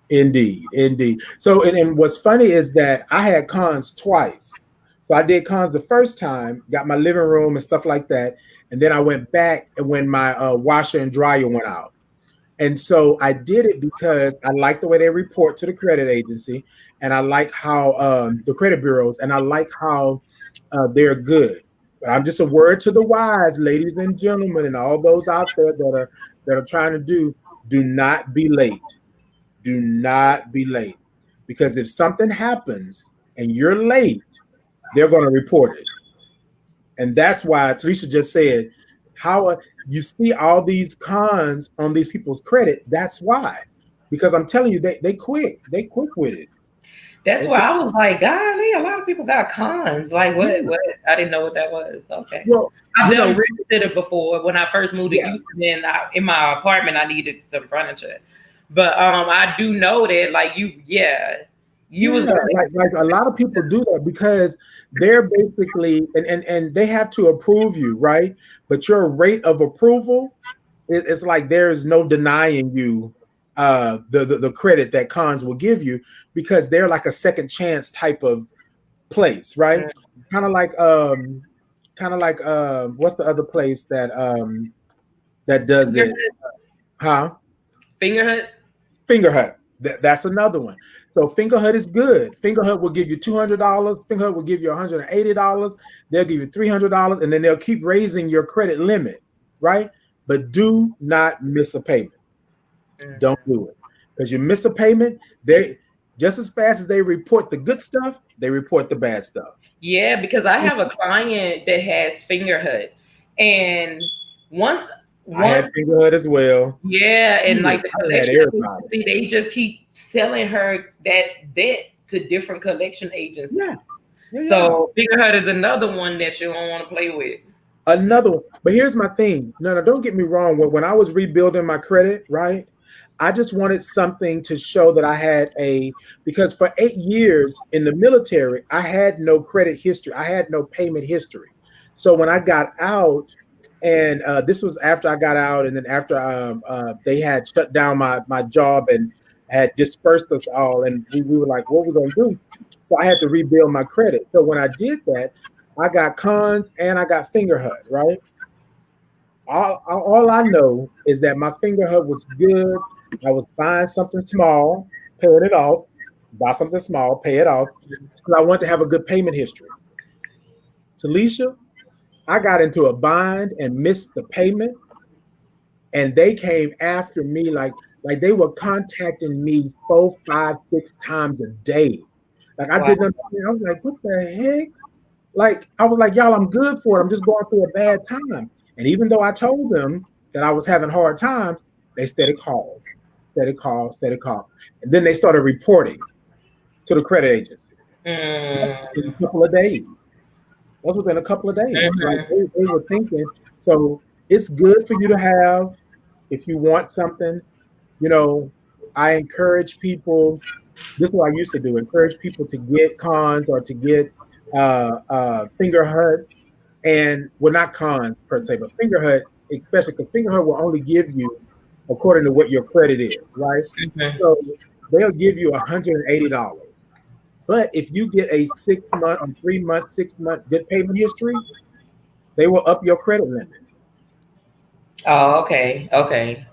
Indeed, indeed. So, and what's funny is that I had cons twice. So I did cons the first time, got my living room and stuff like that, and then I went back and when my washer and dryer went out. And so I did it because I like the way they report to the credit agency, and I like how the credit bureaus, and I like how they're good. But I'm just a word to the wise, ladies and gentlemen, and all those out there that are trying to do not be late. Do not be late, because if something happens and you're late, they're going to report it. And that's why Talisha just said, how you see all these cons on these people's credit. That's why, because I'm telling you, they quick with it. That's They why quick. I was like, golly, a lot of people got cons. Like what? Yeah. What? I didn't know what that was. Okay. Well, I've you done know, registered before when I first moved to yeah, Houston. And in my apartment, I needed some furniture, but I do know that like you was yeah, gonna. like a lot of people do that because they're basically and they have to approve you, right? But your rate of approval, it's like there is no denying you the credit that cons will give you because they're like a second chance type of place, right? Mm, Kind of like what's the other place that does Finger, it? Huh? Fingerhut. Fingerhut. That's another one. So Fingerhut is good. Fingerhut will give you $200. Fingerhut will give you $180. They'll give you $300, and then they'll keep raising your credit limit, right? But do not miss a payment. Don't Mhm. do it because you miss a payment. They just as fast as they report the good stuff, they report the bad stuff. Yeah, because I have a client that has Fingerhut, and once I had once Fingerhut as well. yeah, and like the I had collection everybody. agency, they just keep selling her that debt to different collection agencies. Yeah, yeah, yeah. So Fingerhut is another one that you don't want to play with. Another one. But here's my thing. No, don't get me wrong. When I was rebuilding my credit, right? I just wanted something to show that I had because for 8 years in the military, I had no credit history. I had no payment history. So when I got out, and this was after I got out, and then after they had shut down my job and had dispersed us all, and we were like, what are we going to do? So I had to rebuild my credit. So when I did that, I got cons and I got Fingerhut, right? All I know is that my Fingerhut was good. I was buying something small, paying it off, buy something small, pay it off, because I want to have a good payment history. Talisha, I got into a bind and missed the payment, and they came after me like they were contacting me 4, 5, 6 times a day. Like I Wow. didn't understand. I was like, what the heck? Like I was like, y'all, I'm good for it. I'm just going through a bad time. And even though I told them that I was having hard times, they steady called, steady call, steady call. And then they started reporting to the credit agency. Mm, In a couple of days. That was within a couple of days. Like mhm. they were thinking. So it's good for you to have if you want something. You know, I encourage people. This is what I used to do. Encourage people to get cons or to get Fingerhut, and well, not cons per se, but Fingerhut, especially because Fingerhut will only give you according to what your credit is, right? Mhm. So they'll give you $180. But if you get a 6 month or 3 month, 6 month good payment history, they will up your credit limit. Oh, okay, okay.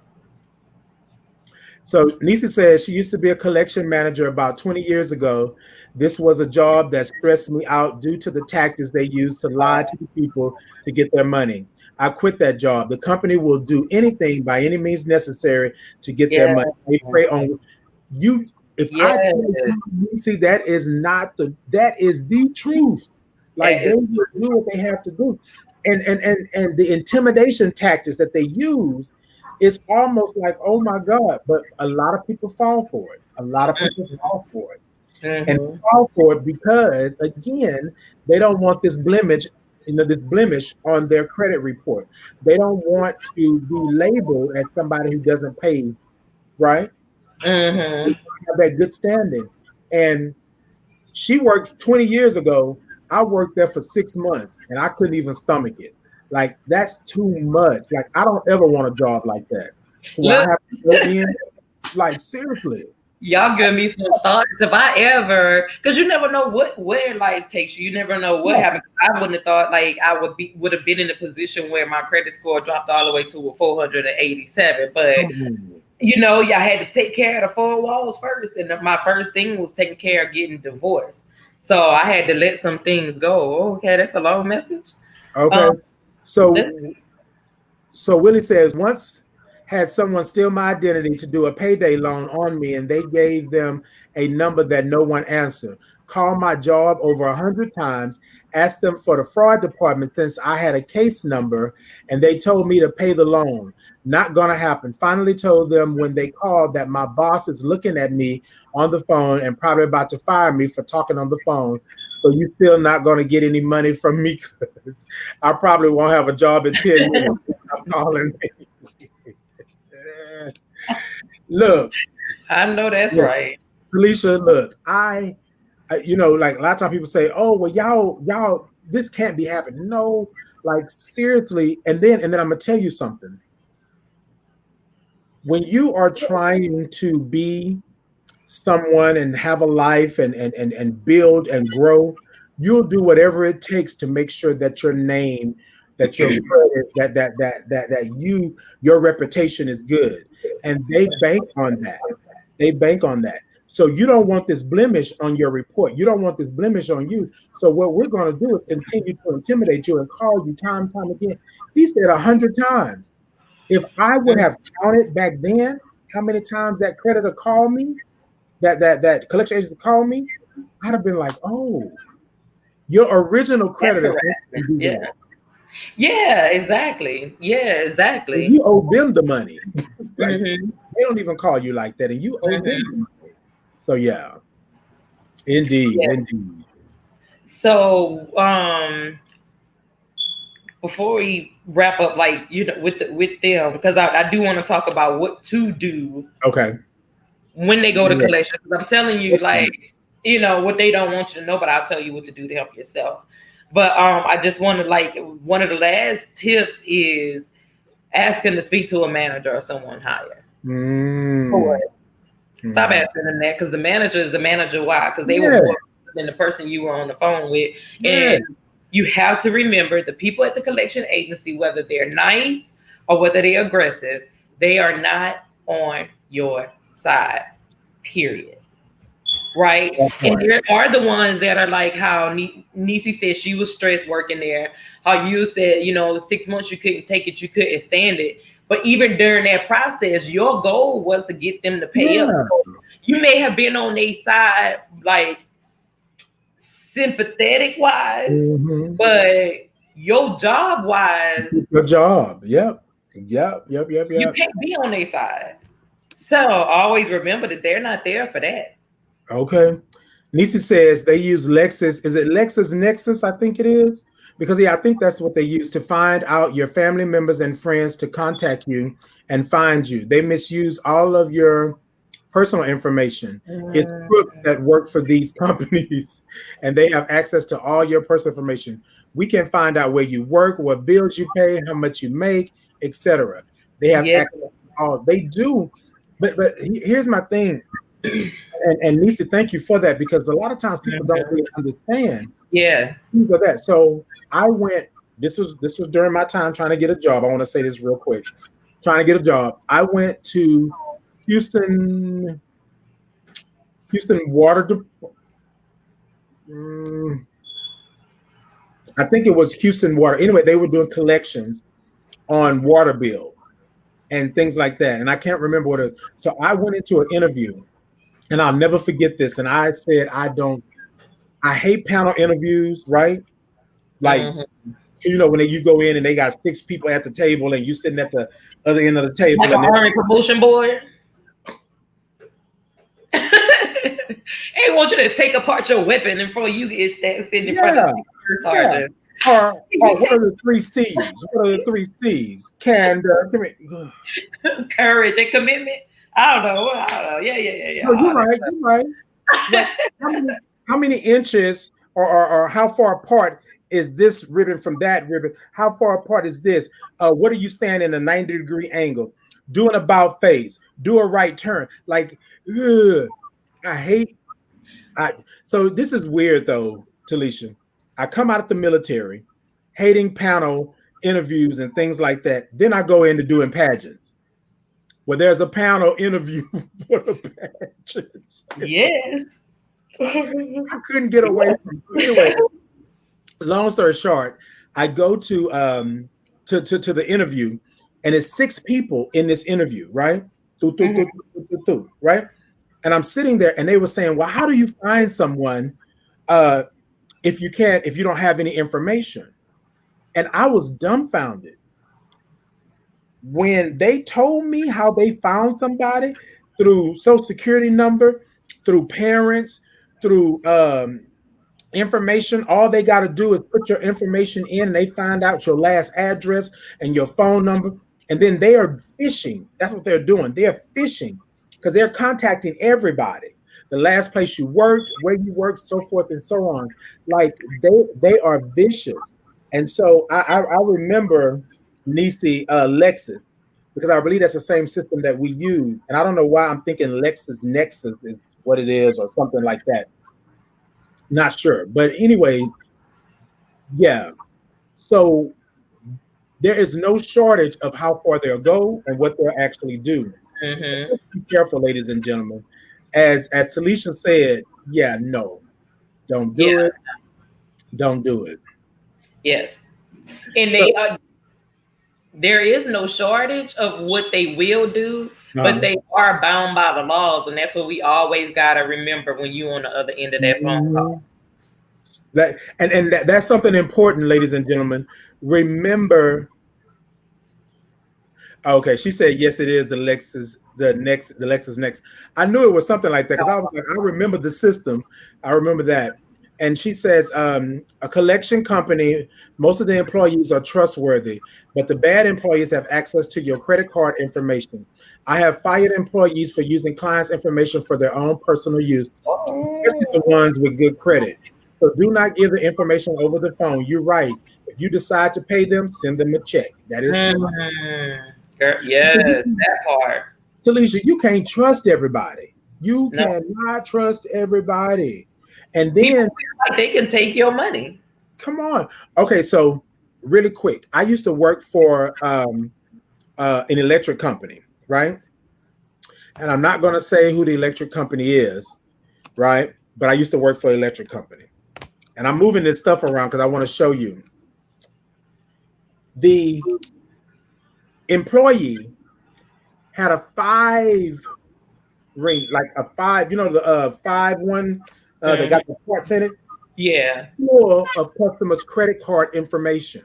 So Nisa says she used to be a collection manager about 20 years ago. This was a job that stressed me out due to the tactics they use to lie to the people to get their money. I quit that job. The company will do anything by any means necessary to get their Yeah. money. They prey on. You, if I tell Yes, you, see, that is the truth. Like that they is will do what they have to do, and the intimidation tactics that they use is almost like, oh my God! But a lot of people fall for it. A lot of people fall for it, and mm-hmm. fall for it because again, they don't want this blemish, this blemish on their credit report. They don't want to be labeled as somebody who doesn't pay, right? Mm-hmm. Have that good standing. And she worked 20 years ago. I worked there for 6 months and I couldn't even stomach it. Like, that's too much. Like, I don't ever want a job like that where I Look, have to go in. Like, seriously. y'all give me some thoughts. If I ever, because you never know where life takes you. You never know what Yeah. happened. I wouldn't have thought like I would have been in a position where my credit score dropped all the way to a 487. But Mm. y'all had to take care of the four walls first, and my first thing was taking care of getting divorced. So I had to let some things go. Okay, that's a long message. Okay. Um, So this, So Willie says, once had someone steal my identity to do a payday loan on me, and they gave them a number that no one answered. Called my job over 100 times, asked them for the fraud department since I had a case number, and they told me to pay the loan. Not gonna happen. Finally told them when they called that my boss is looking at me on the phone and probably about to fire me for talking on the phone. So you still not gonna get any money from me because I probably won't have a job in 10 minutes. Calling me. Look, I know that's look, right. Felicia, look, like a lot of times people say, oh, well, y'all, this can't be happening. No, like seriously. And then I'm gonna tell you something. When you are trying to be someone and have a life and build and grow, you'll do whatever it takes to make sure that your name, that your credit, your reputation is good. And they bank on that. They bank on that. So you don't want this blemish on your report. You don't want this blemish on you. So what we're going to do is continue to intimidate you and call you time and time again. He said 100 times. If I would have counted back then how many times that creditor called me, that collection agent called me, I'd have been like, oh, your original That's creditor thinks you harassment. do Yeah. that. Yeah, exactly. Yeah, And exactly. you owe them the money. Like, Hmm. they don't even call you like that, and you owe them Hmm. the money. So yeah, indeed, Yeah. indeed. So, before we wrap up, like with them, because I do want to talk about what to do Okay. when they go to Yeah. collection. Because I'm telling you, like, what they don't want you to know, but I'll tell you what to do to help yourself. But I just wanted, like, one of the last tips is asking to speak to a manager or someone higher. Mm, Stop mm. asking them that, because the manager is the manager. Why? Because they were Yes, more than the person you were on the phone with. yes. And you have to remember the people at the collection agency, whether they're nice or whether they're aggressive, they are not on your side, period. Right? That And part. there are the ones that are like how Nisi said she was stressed working there. How you said, 6 months you couldn't take it, you couldn't stand it. But even during that process, your goal was to get them to pay up. Yeah. So you may have been on their side, like sympathetic wise, Mm-hmm. but your job wise, Good job. Yep. Yep. Yep. Yep. you Yep. can't be on their side. So always remember that they're not there for that. Okay. Nisi says they use Lexus. Is it Lexus Nexus? I think it is. Because, yeah, I think that's what they use to find out your family members and friends to contact you and find you. They misuse all of your personal information. It's crooks that work for these companies and they have access to all your personal information. We can find out where you work, what bills you pay, how much you make, etc. They have Yeah. access to all. They do. But here's my thing. And Lisa, thank you for that, because a lot of times people don't Mhm. really understand Yeah. that. So I went. This was during my time trying to get a job. I want to say this real quick. Trying to get a job. I went to Houston, Houston Water. I think it was Houston Water. Anyway, they were doing collections on water bills and things like that. And I can't remember what it. So I went into an interview. And I'll never forget this. And I said, I hate panel interviews, right? Like, Hmm. when you go in and they got 6 people at the table and you sitting at the other end of the Like table an and army promotion board. They want you to take apart your weapon before you get sitting in front of yeah, the yeah. sergeant. Or what are the 3 C's? What are the 3 C's? Candor. Come here. Courage and commitment. I don't know. I don't know. Yeah, yeah, yeah, yeah. No, you're All right. You're right. Like how many inches or how far apart is this ribbon from that ribbon? How far apart is this? What are you standing in a 90-degree angle? Do an about face. Do a right turn. Like, ugh, I hate. So this is weird though, Talisha. I come out of the military, hating panel interviews and things like that. Then I go into doing pageants where there's a panel interview for the pageants. It's like yes. I couldn't get away from it. So anyway, long story short, I go to the interview, and it's 6 people in this interview, right? Mhm. Right? And I'm sitting there, and they were saying, "Well, how do you find someone uh, if you don't have any information?" And I was dumbfounded when they told me how they found somebody through social security number, through parents, through information. All they got to do is put your information in and they find out your last address and your phone number, and then they are fishing. That's what they're doing. They're fishing because they're contacting everybody, the last place you worked, where you worked, so forth and so on. Like they are vicious. And so I remember Nisi Lexus, because I believe that's the same system that we use, and I don't know why I'm thinking Lexus Nexus is what it is or something like that. Not sure. But anyways, yeah. So there is no shortage of how far they'll go and what they'll actually do. Mhm. Be careful, ladies and gentlemen. As Talisha said, yeah, no, don't Yeah. do it. Don't do it. Yes. And So, there is no shortage of what they will do, but uh, they are bound by the laws, and that's what we always gotta remember when you on the other end of that phone call. mhm. That's something important, ladies and gentlemen. Remember. Okay, she said yes, it is the Lexus next. I knew it was something like that because I was like, I remember the system. I remember that. And she says, a collection company, most of the employees are trustworthy, but the bad employees have access to your credit card information. I have fired employees for using clients' information for their own personal use, especially the Oh. ones with good credit. So do not give the information over the phone. You're right. If you decide to pay them, send them a check. That is correct. Girl, yes, that part. Talisha, you can't trust everybody. You No, cannot trust everybody. And people then, feel like they can take your money. come on. Okay, so really quick, I used to work for an electric company, right? And I'm not going to say who the electric company is, right? But I used to work for an electric company. And I'm moving this stuff around because I want to show you. The employee had a 5 ring, like a 5, the 5 one that Mhm. got the parts in it, Yeah. full of customers' credit card information.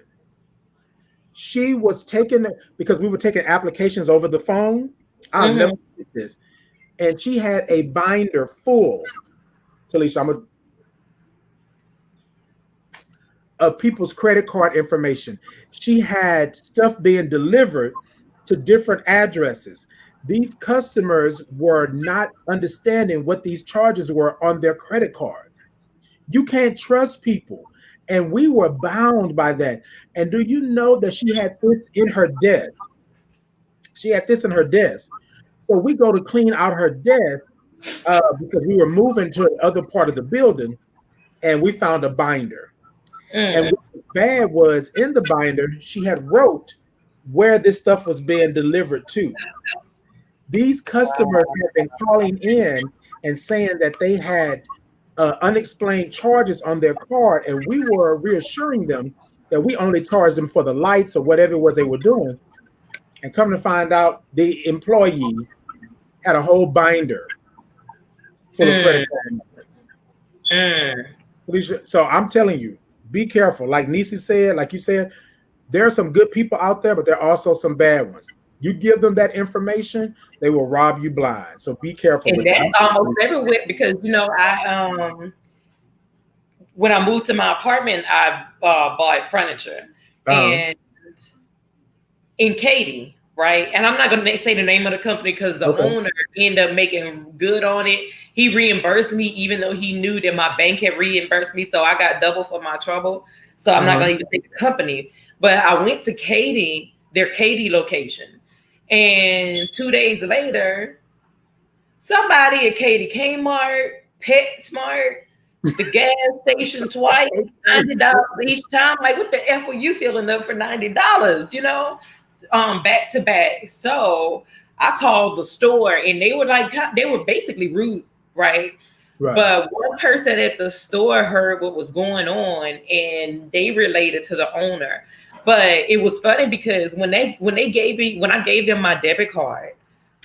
She was taking because we were taking applications over the phone. I'll never Hmm. forget this. And she had a binder full, Talisha, of people's credit card information. She had stuff being delivered to different addresses. These customers were not understanding what these charges were on their credit cards. You can't trust people. And we were bound by that. And do you know that she had this in her desk? She had this in her desk. So we go to clean out her desk because we were moving to another part of the building, and we found a binder. And Mm. what was bad was in the binder, she had wrote where this stuff was being delivered to. These customers had been calling in and saying that they had unexplained charges on their card, and we were reassuring them that we only charged them for the lights or whatever it was they were doing. And come to find out, the employee had a whole binder full of credit Mm, card. mm. Felicia, so I'm telling you, be careful. Like Nisi said, like you said, there are some good people out there, but there are also some bad ones. You give them that information, they will rob you blind. So be careful And with that's that. almost everywhere because I when I moved to my apartment, I bought furniture, Uh-huh. and in Katy, right? And I'm not going to say the name of the company because the Okay. owner ended up making good on it. He reimbursed me, even though he knew that my bank had reimbursed me. So I got double for my trouble. So I'm not Uh-huh. going to even say the company. But I went to Katy, their Katy location. And 2 days later, somebody at Katy Kmart, PetSmart, the gas station twice, $90 each time. Like, what the F were you filling up for $90? Back to back. So I called the store and they were like, they were basically rude, right? Right. But one person at the store heard what was going on and they related to the owner. But it was funny because when I gave them my debit card,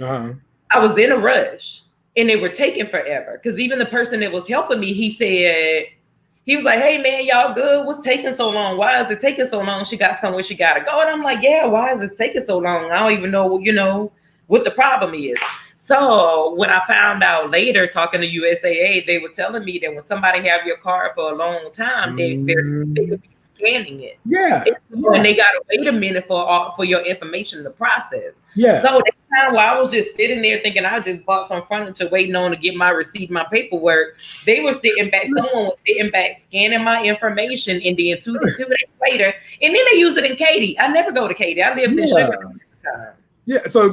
Uh-huh. I was in a rush and they were taking forever. Because even the person that was helping me, he was like, "Hey man, y'all good? What's taking so long? Why is it taking so long? She got somewhere she gotta go." And I'm like, "Yeah, why is this taking so long? I don't even know, what the problem is." So when I found out later, talking to USAA, they were telling me that when somebody have your card for a long time, they Mm, could be scanning it. yeah. And Yeah. they gotta wait a minute for your information to process. Yeah. So that time while I was just sitting there thinking I just bought some furniture, waiting on to get my receipt, my paperwork, they were sitting back. Someone was sitting back scanning my information, and then 2 days later, and then they used it in Katy. I never go to Katy. I lived in Sugar Yeah. at the time. Yeah. So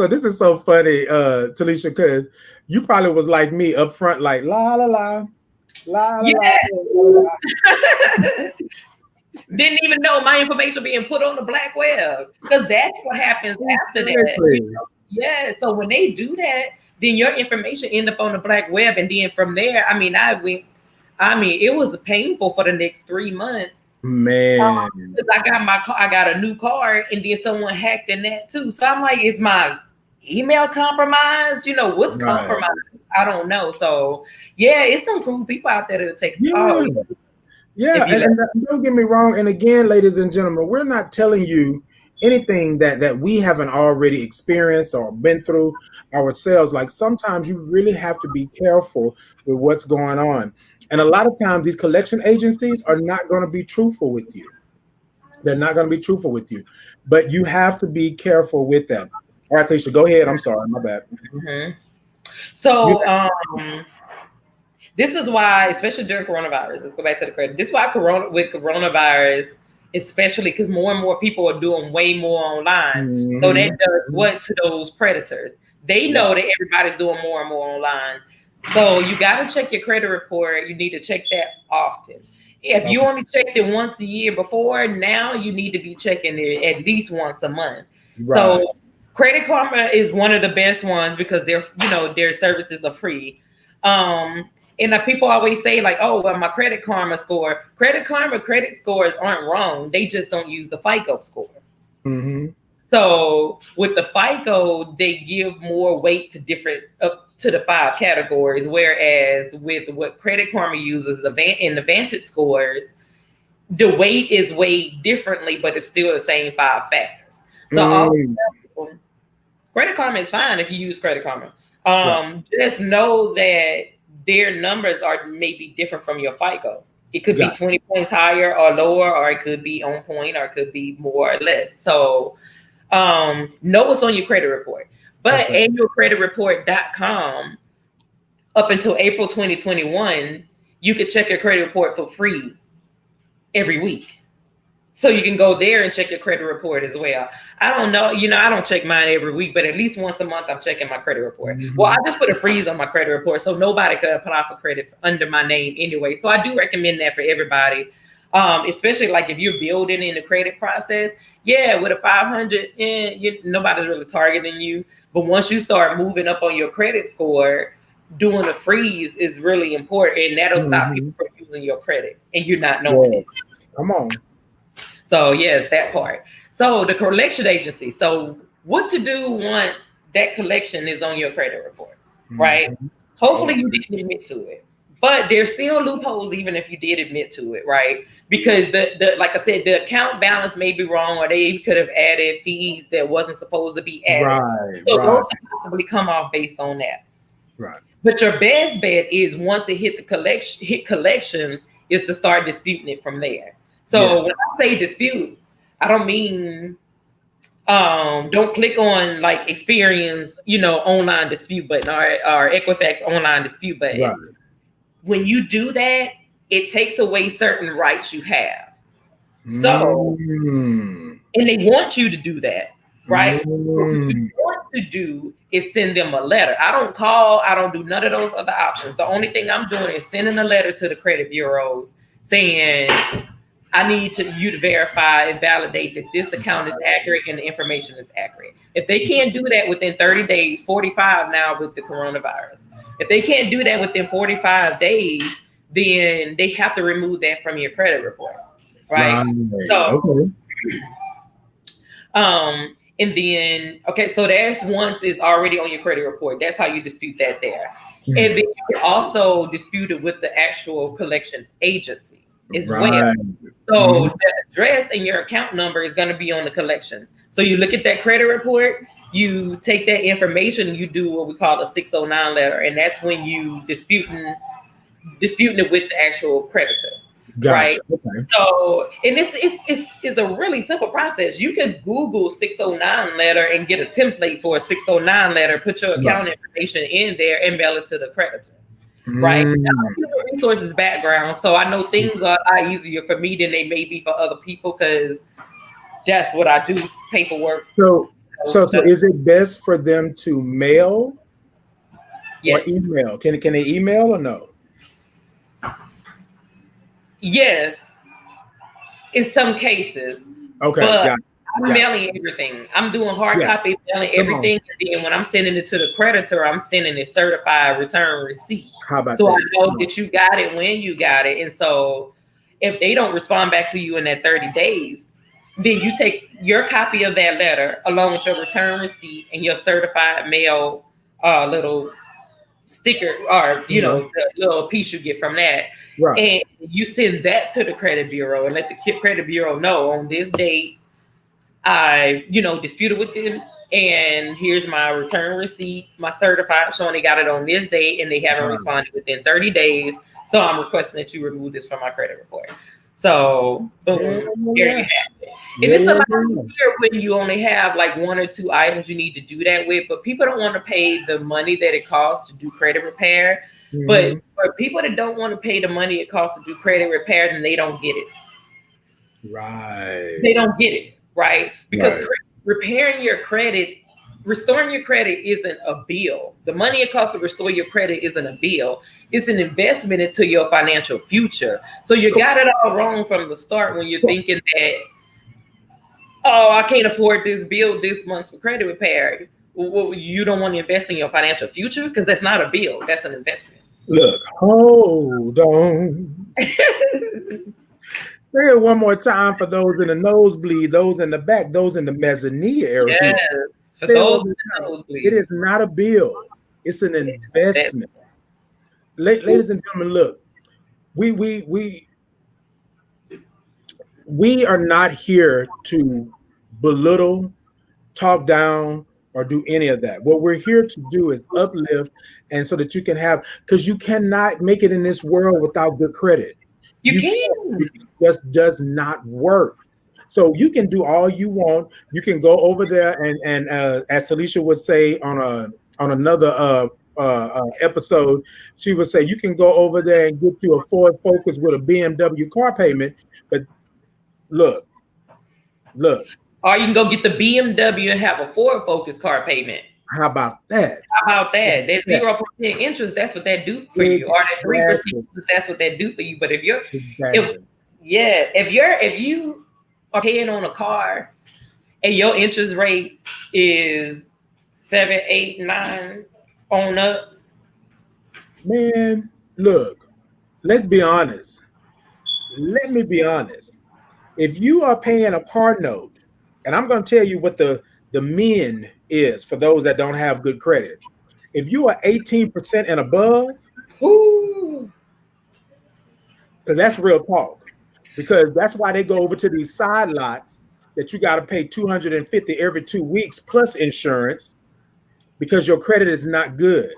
this is so funny, Talisha, because you probably was like me up front, like la la la la la la Yeah. la la. Didn't even know my information being put on the black web because that's what happens after that. Exactly. Yeah. So when they do that, then your information end up on the black web, and then from there, it was painful for the next 3 months. Man. Because I got a new card, and then someone hacked in that too. So I'm like, is my email compromised? What's Right. compromised? I don't know. So yeah, it's some cool people out there that'll take. Oh, Yeah. Yeah, if you let. and don't get me wrong. And again, ladies and gentlemen, we're not telling you anything that we haven't already experienced or been through ourselves. Like sometimes you really have to be careful with what's going on. And a lot of times these collection agencies are not going to be truthful with you. They're not going to be truthful with you. But you have to be careful with that. All right, Alicia, go ahead. I'm sorry, my bad. Mhm. You So this is why, especially during coronavirus, let's go back to the credit. This is why with coronavirus, especially because more and more people are doing way more online. So that Mhm. does what to those predators? They know Right. that everybody's doing more and more online. So you got to check your credit report. You need to check that often. If you Okay. only checked it once a year before, now you need to be checking it at least once a month. Right. So Credit Karma is one of the best ones because their services are free. And people always say like, "Oh, well, my Credit Karma credit scores aren't wrong. They just don't use the FICO score." Hmm. So with the FICO, they give more weight to different up to the 5 categories, whereas with what Credit Karma uses in the Vantage scores, the weight is weighed differently, but it's still the same 5 factors. So all Mm. Credit Karma is fine if you use Credit Karma. Right. Just know that their numbers are maybe different from your FICO. It could be Got 20 points higher or lower, or it could be on point, or it could be more or less. So know what's on your credit report. it. But Okay. annualcreditreport.com, up until April 2021, you could check your credit report for free every week. So you can go there and check your credit report as well. I don't know, I don't check mine every week, but at least once a month I'm checking my credit report. Well, I Mhm. just put a freeze on my credit report so nobody could apply for credit under my name anyway. So I do recommend that for everybody. Especially like if you're building in the credit process. Yeah, with a 500, nobody's really targeting you. But once you start moving up on your credit score, doing a freeze is really important, and that'll stop people Mhm. from using your credit, and you're not knowing Yeah. it. Come on. So yes, that part. So the collection agency. So what to do once that collection is on your credit report, right? Mhm. Hopefully you didn't admit to it. But there's still loopholes even if you did admit to it, right? Because the like I said, the account balance may be wrong, or they could have added fees that wasn't supposed to be added. Right, So right, those can possibly come off based on that. right. But your best bet is once it hit collections, is to start disputing it from there. Yes. So when I say dispute, I don't mean don't click on like experience, online dispute button or Equifax online dispute button. Right. When you do that, it takes away certain rights you have. So, and they want you to do that, right? What you want to do is send them a letter. I don't call, I don't do none of those other options. The only thing I'm doing is sending a letter to the credit bureaus saying, I need you to verify and validate that this account is accurate and the information is accurate. If they can't do that within 30 days, 45 now with the coronavirus, if they can't do that within 45 days, then they have to remove that from your credit report, right? So, and then, okay, so that's once it's already on your credit report. That's how you dispute that there. And then you can also dispute it with the actual collection agency as well. So the address and your account number is going to be on the collections. So you look at that credit report, you take that information, you do what we call a 609 letter, and that's when you disputing it with the actual creditor. Gotcha. Right. Okay. So, and it's a really simple process. You can Google 609 letter and get a template for a 609 letter, put your account information in there and mail it to the creditor. Right. Resources background. So I know things are easier for me than they may be for other people because that's what I do, paperwork. So is it best for them to mail or email? Can they email or no? Yes, in some cases. Okay, but I'm mailing everything. I'm doing hard copy, mailing everything, and then when I'm sending it to the creditor, I'm sending a certified return receipt. How about that? I know that you got it when you got it, and so if they don't respond back to you in that 30 days, then you take your copy of that letter along with your return receipt and your certified mail little sticker or the little piece you get from that. Right. And you send that to the credit bureau and let the credit bureau know on this date I disputed with them and here's my return receipt, my certified showing they got it on this date and they haven't responded within 30 days. So I'm requesting that you remove this from my credit report. So boom, there you have it. And it's a lot easier when you only have like one or two items you need to do that with, but people don't want to pay the money that it costs to do credit repair. Mm-hmm. But for people that don't want to pay the money it costs to do credit repair, then they don't get it. Right. They don't get it, right? Because repairing your credit, restoring your credit isn't a bill. The money it costs to restore your credit isn't a bill. It's an investment into your financial future. So you got it all wrong from the start when you're thinking that, oh, I can't afford this bill this month for credit repair. Well, you don't want to invest in your financial future because that's not a bill. That's an investment. Look, hold on. Say it one more time for those in the nosebleed, those in the back, those in the mezzanine area. Yes, for those in the nosebleed. It is not a bill. It's an investment. Ladies and gentlemen, look, we are not here to belittle, talk down, or do any of that. What we're here to do is uplift, and so that you can have, because you cannot make it in this world without good credit. You can. It just does not work. So you can do all you want. You can go over there and as Alicia would say on another episode, she would say you can go over there and get you a Ford Focus with a BMW car payment, but look. Or you can go get the BMW and have a Ford Focus car payment. How about that? That 0% interest, that's what that do for you. Or that 3%, that's what that do for you. But if you are paying on a car and your interest rate is 7, 8, 9 on up. Man, look, let's be honest. Let me be honest. If you are paying a car note, and I'm going to tell you what the min is for those that don't have good credit. If you are 18% and above, Ooh. because that's real talk. Because that's why they go over to these side lots that you got to pay 250 every 2 weeks plus insurance because your credit is not good.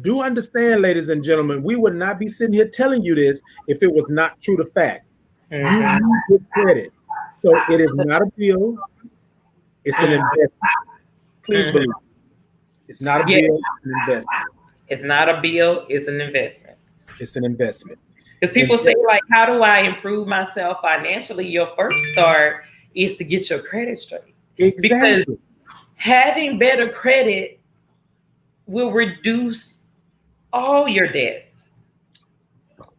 Do understand, ladies and gentlemen, we would not be sitting here telling you this if it was not true to fact. You Mhm. need good credit. So it is not a bill, it's an Mhm. investment. Please Mhm. believe it. It's not a Yeah, bill, it's an investment. it's not a bill, it's an investment. It's an investment. Because people say, Invest like, how do I improve myself financially? Your first start is to get your credit straight. Because exactly. having better credit will reduce all your debts,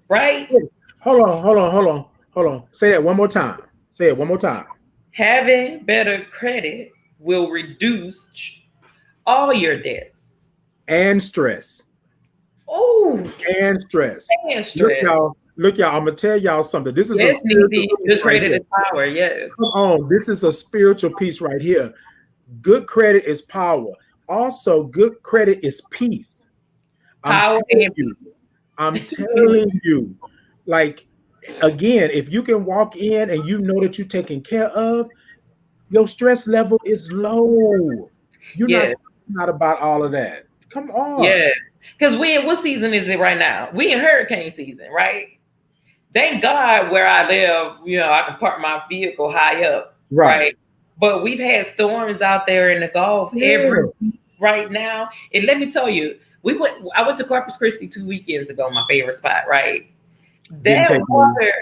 right? Wait, hold on. Say that one more time. Say it one more time. Having better credit will reduce all your debts. And stress. Oh, And stress. and Look, stress. y'all. Look, y'all. I'm gonna tell y'all something. This is a Yes, spiritual Nisi. piece Good right credit here. is power. Yes. Come on. This is a spiritual piece right here. Good credit is power. Also, good credit is peace. I'm Power telling and you. I'm telling you. Like, again, if you can walk in and you know that you're taken care of, your stress level is low. You're not yes, talking out about all of that. Come on. yes. Because we in what season is it right now? We in hurricane season, right? Thank God where I live, I can park my vehicle high up, Right. right? But we've had storms out there in the Gulf every Yeah. week right now. And let me tell you, I went to Corpus Christi 2 weekends ago, my favorite spot, right? Didn't That take me. water,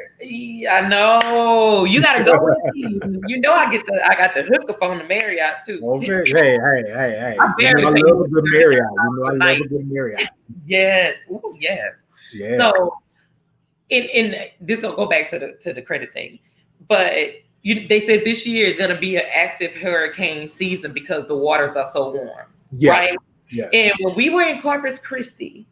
I know. You gotta go with me. You know I got the hookup on the Marriott's too. Okay. Hey. I You know barely I pay love more a good than Marriott. You know I $30 a love night. a good Marriott. Yes. Ooh, yes. Yes. So in this gonna go back to the credit thing, but they said this year is gonna be an active hurricane season because the waters are so warm, right? Yes. Yes. And when we were in Corpus Christi,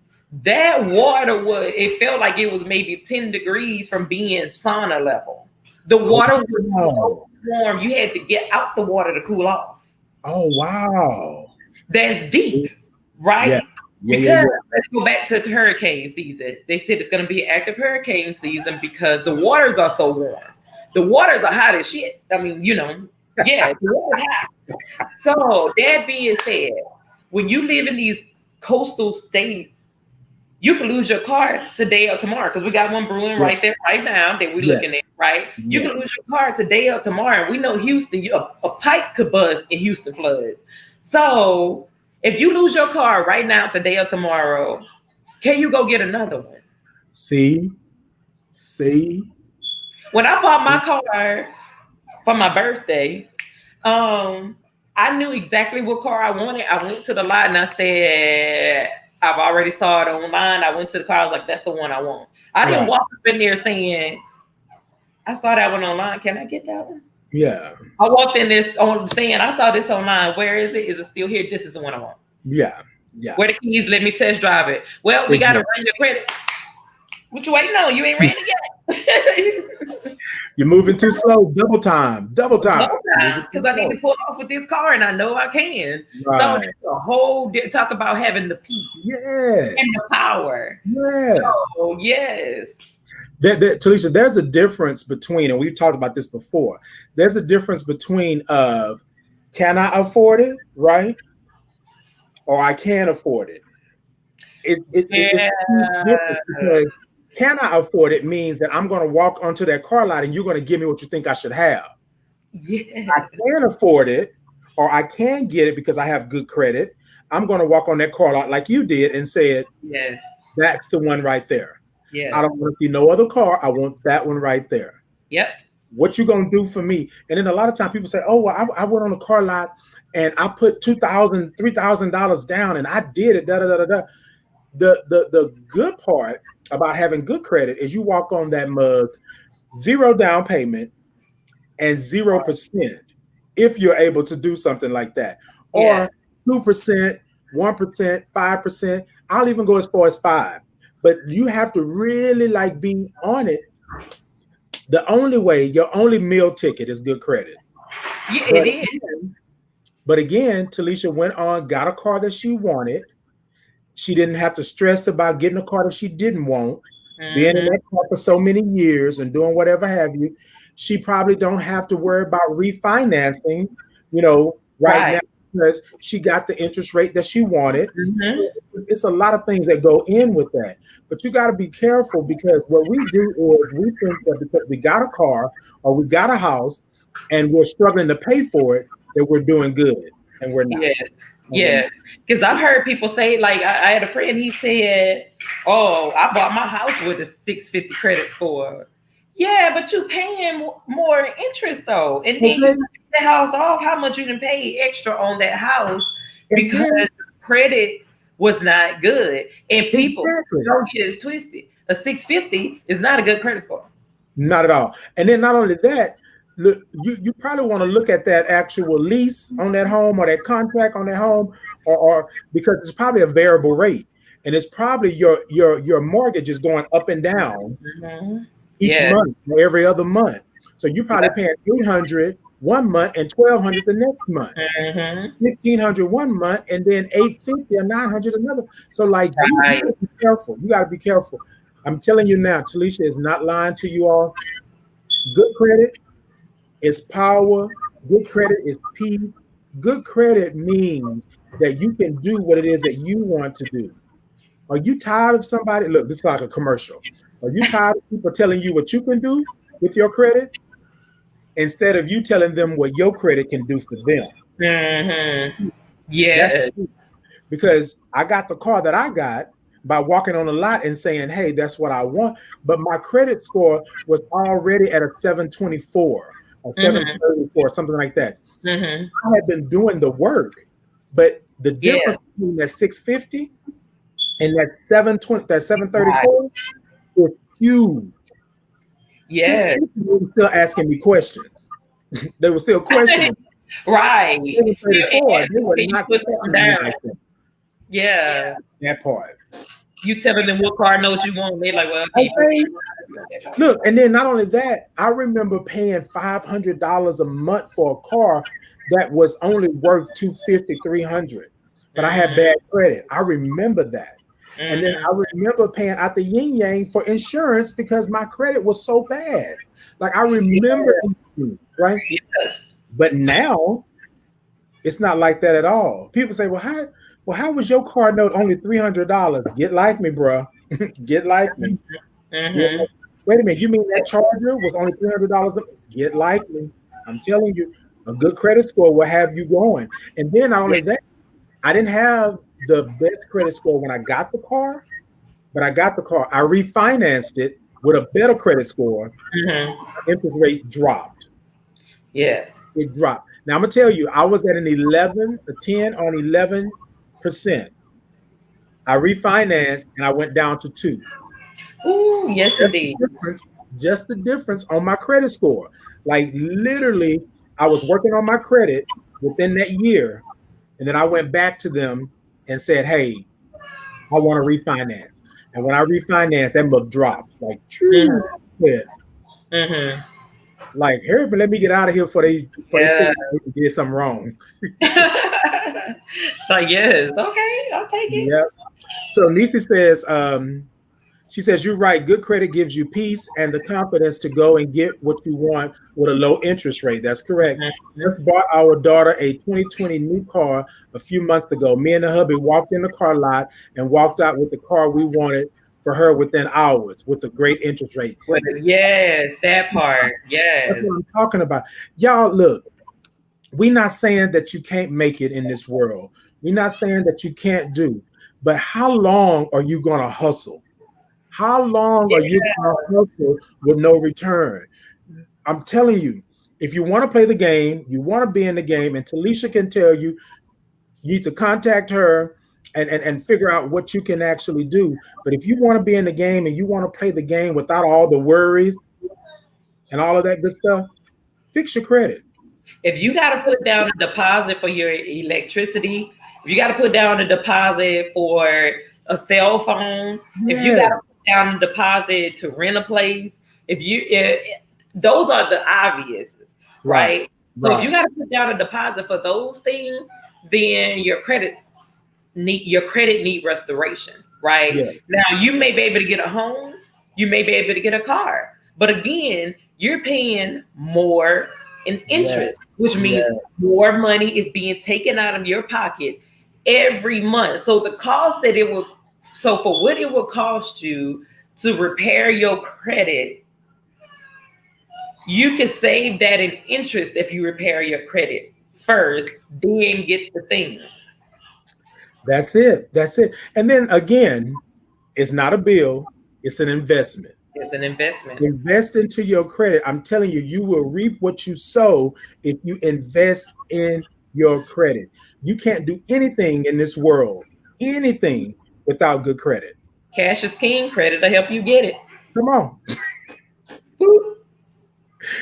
that water it felt like it was maybe 10 degrees from being sauna level. The Oh water was so wow. warm, you had to get out the water to cool off. Oh wow. That's deep, Yeah. right? Because Yeah. let's go back to hurricane season. They said it's going to be active hurricane season because the waters are so warm. The waters are hot as shit. I mean, yeah, the water's hot. So that being said, when you live in these coastal states, you can lose your car today or tomorrow because we got one brewing Yeah. right there right now that we're Yeah. looking at, right? You Yeah. can lose your car today or tomorrow. And we know Houston, a pipe could bust in Houston floods. So if you lose your car right now, today or tomorrow, can you go get another one? See. See. When I bought my car for my birthday, um, I knew exactly what car I wanted. I went to the lot and I said, I've already saw it online. I went to the car. I was like, that's the one I want. I didn't Right. walk up in there saying, I saw that one online. Can I get that one? Yeah. I walked in this on saying, I saw this online. Where is it? Is it still here? This is the one I want. Yeah. Yeah. Where the keys? Let me test drive it. Well, we got to Exactly. run your credit. What you waiting on? You ain't ran it yet. You're moving too slow. Double time. Double time. Moving Because too I need to slow. pull off with this car, and I know I can. So Right. that's a whole talk about having the peace and Yes. the power. Yes. So yes, Talisha, there's a difference between, and we've talked about this before. There's a difference between can I afford it, right? Or I can't afford it. It's yeah, a huge difference because can I afford it means that I'm going to walk onto that car lot and you're going to give me what you think I should have. I yes, can afford it, or I can get it because I have good credit. I'm going to walk on that car lot like you did and say, yes, that's the one right there. I yes, don't want to see no other car. I want that one right there. yep, What you gonna do for me? And then a lot of times people say, "Oh, well, I went on a car lot and I put $2,000, $3,000 down, and I did it." Da da da da da. The good part about having good credit is you walk on that mug, zero down payment and 0% if you're able to do something like that, yeah, or 2%, 1%, 5%. I'll even go as far as 5. But you have to really like be on it. The only way, your only meal ticket is good credit. yeah. But It is. but again, Talisha went on, got a car that she wanted. She didn't have to stress about getting a car that she didn't want, being in Mm-hmm. that car for so many years and doing whatever have you. She probably don't have to worry about refinancing, right now Right. because she got the interest rate that she wanted. Mm-hmm. It's a lot of things that go in with that. But you got to be careful because what we do is we think that because we got a car or we got a house and we're struggling to pay for it, that we're doing good. And we're not. Yes. And we're not. Yes. Because I've heard people say, like, I had a friend, he said, "Oh, I bought my house with a 650 credit score." Yeah, but you paying more interest though. And then you Okay. pay the house off, how much you can pay extra on that house And because then credit was not good. And people exactly. don't get it twisted. A 650 is not a good credit score. Not at all. And then not only that, look, you probably want to look at that actual lease on that home or that contract on that home, or because it's probably a variable rate, and it's probably your mortgage is going up and down Mm-hmm. each Yes. month or every other month. So you probably paying 800 one month and 1,200 the next month. Mm-hmm. 1,500 one month and then 850 or 900 another. So like you Right. gotta be careful. You gotta be careful. I'm telling you now, Talisha is not lying to you all. Good credit is power. Good credit is peace. Good credit means that you can do what it is that you want to do. Are you tired of somebody? Look, this is like a commercial. Are you tired of people telling you what you can do with your credit instead of you telling them what your credit can do for them? Mm-hmm. That's Yes. because I got the car that I got by walking on the lot and saying, hey, that's what I want. But my credit score was already at a 724 or Mm-hmm. 734, something like that. Mm-hmm. I had been doing the work, but the Yeah. difference between that 650 and that 720, that Right. 734 is huge. Yes. 650, they were still asking me questions. They were still questioning. Right. Still 734, they asking, were can you not put something questioning me down? like that. Yeah. That part. You telling them what car note you want. They're like, well, can you put Okay. Look, and then not only that, I remember paying $500 a month for a car that was only worth 250, 300, but I had Mm-hmm. bad credit. I remember that. And then Mm-hmm. I remember paying out the yin yang for insurance because my credit was so bad. Like I remember these things, right? Yes. But now it's not like that at all. People say, well, how was your car note only $300? Get like me, bro. Get like me. Yeah. Mm-hmm. Wait a minute. You mean that charger was only $300? Get like me. I'm telling you, a good credit score will have you going. And then not only that, I didn't have the best credit score when I got the car, but I got the car. I refinanced it with a better credit score. Mm-hmm. Interest rate dropped. Yes. It dropped. Now I'm gonna tell you, I was at an 11, a 10 on 11%. I refinanced and I went down to 2. Ooh, yes, Just the indeed. difference, just the difference on my credit score. Like literally, I was working on my credit within that year, and then I went back to them and said, "Hey, I want to refinance." And when I refinanced, that book dropped like, "True." Mm-hmm. Mm-hmm. Like, here, but let me get out of here before they Yeah. figure out they did something wrong. Like, yes. Okay, I'll take it. Yep. So Nisi says, she says, you're right. Good credit gives you peace and the confidence to go and get what you want with a low interest rate. That's correct. Mm-hmm. Just bought our daughter a 2020 new car a few months ago. Me and the hubby walked in the car lot and walked out with the car we wanted for her within hours with a great interest rate. Yes, that part. That's Yes. what I'm talking about. Y'all, look, we're not saying that you can't make it in this world. We're not saying that you can't do, but how long are you going to hustle? How long are you going to hustle with no return? I'm telling you, if you want to play the game, you want to be in the game, and Talisha can tell you, you need to contact her and figure out what you can actually do. But if you want to be in the game and you want to play the game without all the worries and all of that good stuff, fix your credit. If you got to put down a deposit for your electricity, if you got to put down a deposit for a cell phone, if you got Yeah, to put down a deposit to rent a place, those are the obvious, right, right? So if you right. got to put down a deposit for those things, then your credit's your credit need restoration, right? Yeah. Now you may be able to get a home, you may be able to get a car, but again, you're paying more in Yeah. interest, which means Yeah. more money is being taken out of your pocket every month. So the cost that it will, so for what it will cost you to repair your credit, you can save that in interest if you repair your credit first, then get the thing. That's it. That's it. And then again, it's not a bill, it's an investment. It's an investment. Invest into your credit. I'm telling you, you will reap what you sow if you invest in your credit. You can't do anything in this world, anything without good credit. Cash is king. Credit to help you get it. Come on. Boop.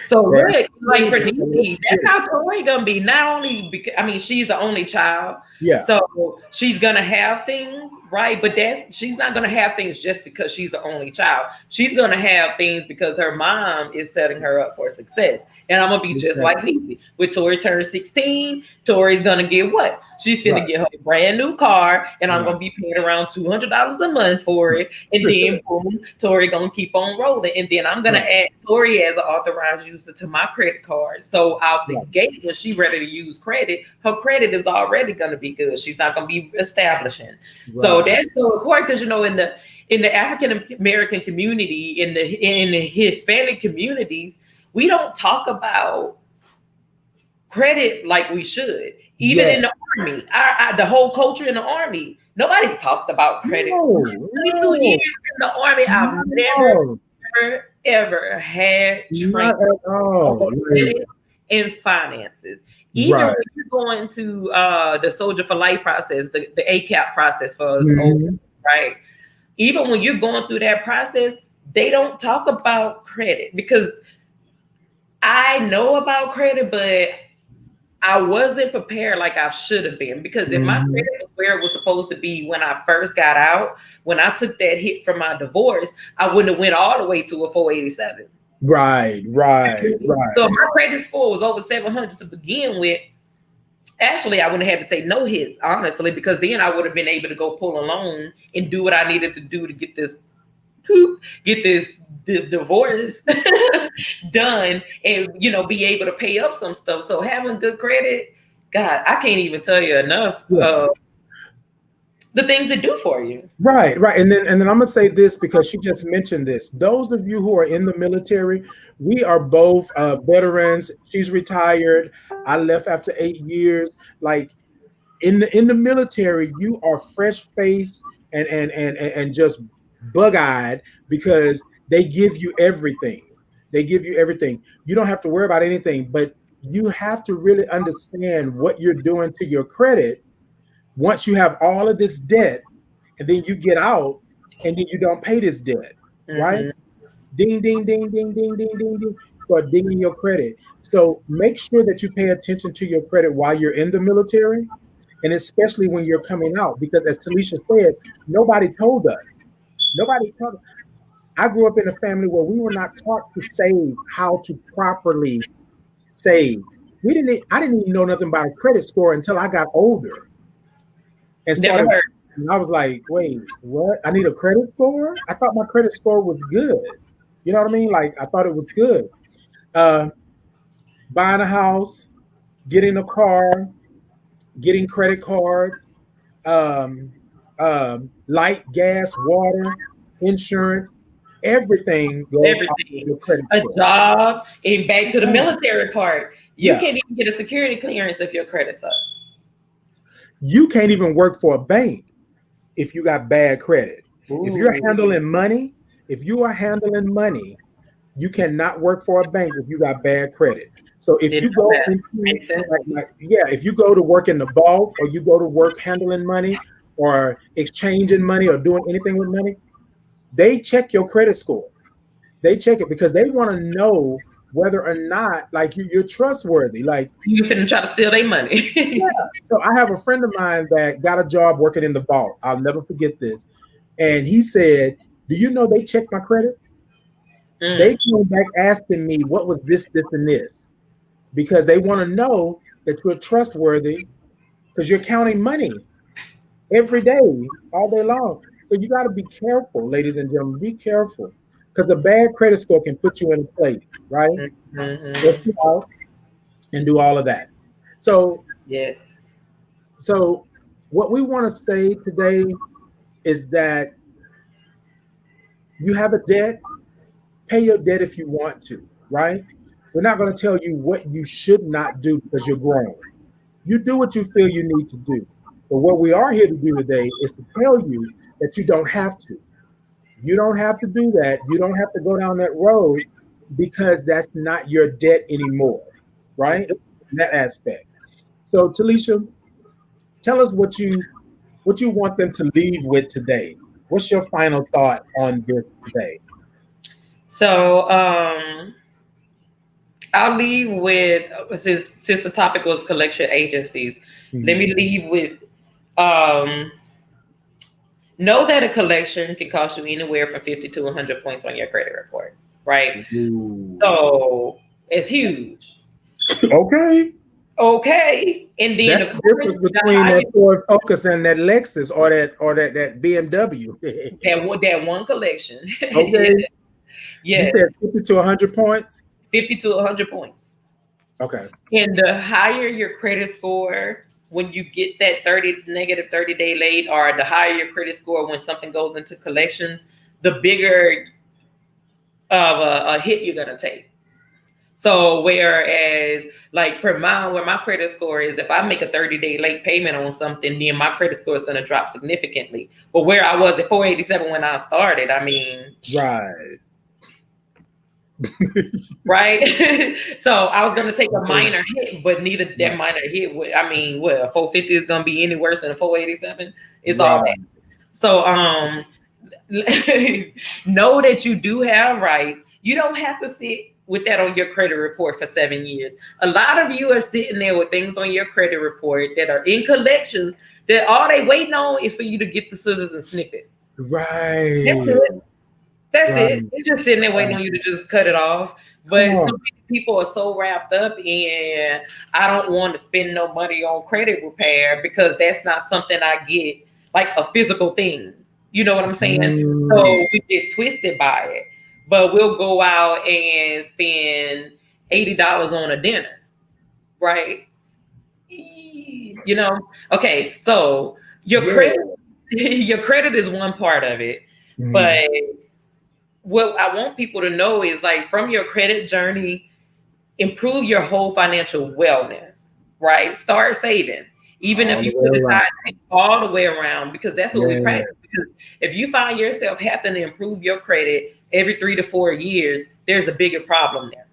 So That's look, like for Nene, that's it. how Tori gonna be. Not only because I mean she's the only child, Yeah. so she's gonna have things, right? But that's she's not gonna have things just because she's the only child. She's gonna have things because her mom is setting her up for success. And I'm gonna be just Exactly. like Nene. When Tori turns 16, Tori's gonna get what? She's gonna Right. get her a brand new car, and I'm Right. gonna be paying around $200 a month for it. And then boom, Tori gonna keep on rolling. And then I'm gonna Right. add Tori as an authorized user to my credit card. So out the Right. gate, when she's ready to use credit, her credit is already gonna be good. She's not gonna be establishing. So Right. that's so important because in the African American community, in the Hispanic communities, we don't talk about credit like we should. Even Yeah. in the army, the whole culture in the army, nobody talked about credit. No. 22 No. years in the army, I've No. never, ever had Not training at on all. Like, credit and finances. Even right. when you're going to the Soldier for Life process, the ACAP process for us, Mhm. right? Even when you're going through that process, they don't talk about credit because I know about credit, but I wasn't prepared like I should have been because if my Mhm. credit was where it was supposed to be when I first got out, when I took that hit from my divorce, I wouldn't have went all the way to a 487. Right. Right. So Right. if my credit score was over 700 to begin with, actually I wouldn't have had to take no hits, honestly, because then I would have been able to go pull a loan and do what I needed to do to get this divorce done and be able to pay up some stuff. So having good credit, God, I can't even tell you enough Yeah. the things it do for you. Right, right. And then I'm gonna say this because she just mentioned this. Those of you who are in the military, we are both veterans. She's retired. I left after 8 years. Like in the military, you are fresh faced and just bug eyed because they give you everything. They give you everything. You don't have to worry about anything, but you have to really understand what you're doing to your credit once you have all of this debt and then you get out and then you don't pay this debt, right? Mm-hmm. Ding, ding, ding, ding, ding, ding, ding, ding. Start dinging your credit. So make sure that you pay attention to your credit while you're in the military, and especially when you're coming out, because as Talisha said, nobody told us. Nobody told us. I grew up in a family where we were not taught to save, how to properly save. I didn't even know nothing about a credit score until I got older and Never started. heard. And I was like, wait, what? I need a credit score? I thought my credit score was good. You know what I mean? Like, I thought it was good. Uh, Buying a house, getting a car, getting credit cards, um, light, gas, water, insurance, everything goes off of Everything. your credit A score. job and back to the military part. You Yeah. can't even get a security clearance if your credit sucks. You can't even work for a bank if you got bad credit. If you're handling money, if you are handling money, you cannot work for a bank if you got bad credit. So if Didn't you know go that. into Makes sense. if you go to work in the vault or you go to work handling money or exchanging money or doing anything with money, they check your credit score. They check it because they want to know whether or not like you're trustworthy. Like, You finna try to steal their money. yeah. So I have a friend of mine that got a job working in the vault. I'll never forget this. And he said, "Do you know they check my credit? They came back asking me what was this, and this, because they want to know that you're trustworthy because you're counting money every day, all day long. So you got to be careful, ladies and gentlemen. Be careful because a bad credit score can put you in a place, right? Stress Mm-hmm. you out and do all of that. So, Yes. so what we want to say today is that you have a debt, pay your debt if you want to, right? We're not going to tell you what you should not do because you're grown. You do what you feel you need to do. But what we are here to do today is to tell you that you don't have to. You don't have to do that. You don't have to go down that road because that's not your debt anymore, right? In that aspect. So, Talisha, tell us what you want them to leave with today. What's your final thought on this today? So I'll leave with since the topic was collection agencies. Let Mhm. me leave with um, know that a collection can cost you anywhere from 50 to 100 points on your credit report, right? Ooh. So it's huge. Okay. Okay, and then That's of the course difference the between higher that Ford Focus and that Lexus or that BMW. that one collection, Okay. You yes, said 50 to 100 points? 50 to 100 points. Okay. And the higher your credit score, when you get that 30 day late, or the higher your credit score when something goes into collections, the bigger of a hit you're gonna take. So whereas like for mine, where my credit score is, if I make a 30-day late payment on something, then my credit score is gonna drop significantly. But where I was at 487 when I started, I mean, Right. right? So I was gonna take a Okay. minor hit, but neither that Right. minor hit would, I mean, what, a 450 is gonna be any worse than a 487? It's all Right. bad. So know that you do have rights. You don't have to sit with that on your credit report for 7 years. A lot of you are sitting there with things on your credit report that are in collections that all they waiting on is for you to get the scissors and snip it. That's Right. it. That's Right. it. They're just sitting there waiting Right. on you to just cut it off. Come But so on. many people are so wrapped up in, I don't want to spend no money on credit repair because that's not something I get, like a physical thing. You know what I'm saying? Mm. So we get twisted by it. But we'll go out and spend $80 on a dinner, right? You know? Okay, so your Yeah. credit your credit is one part of it, but Mhm. what I want people to know is, like, from your credit journey, improve your whole financial wellness, right? Start saving. Even if All the you way put aside around. all the way around, because that's what we Yeah. practice. Because if you find yourself having to improve your credit every 3 to 4 years, there's a bigger problem there,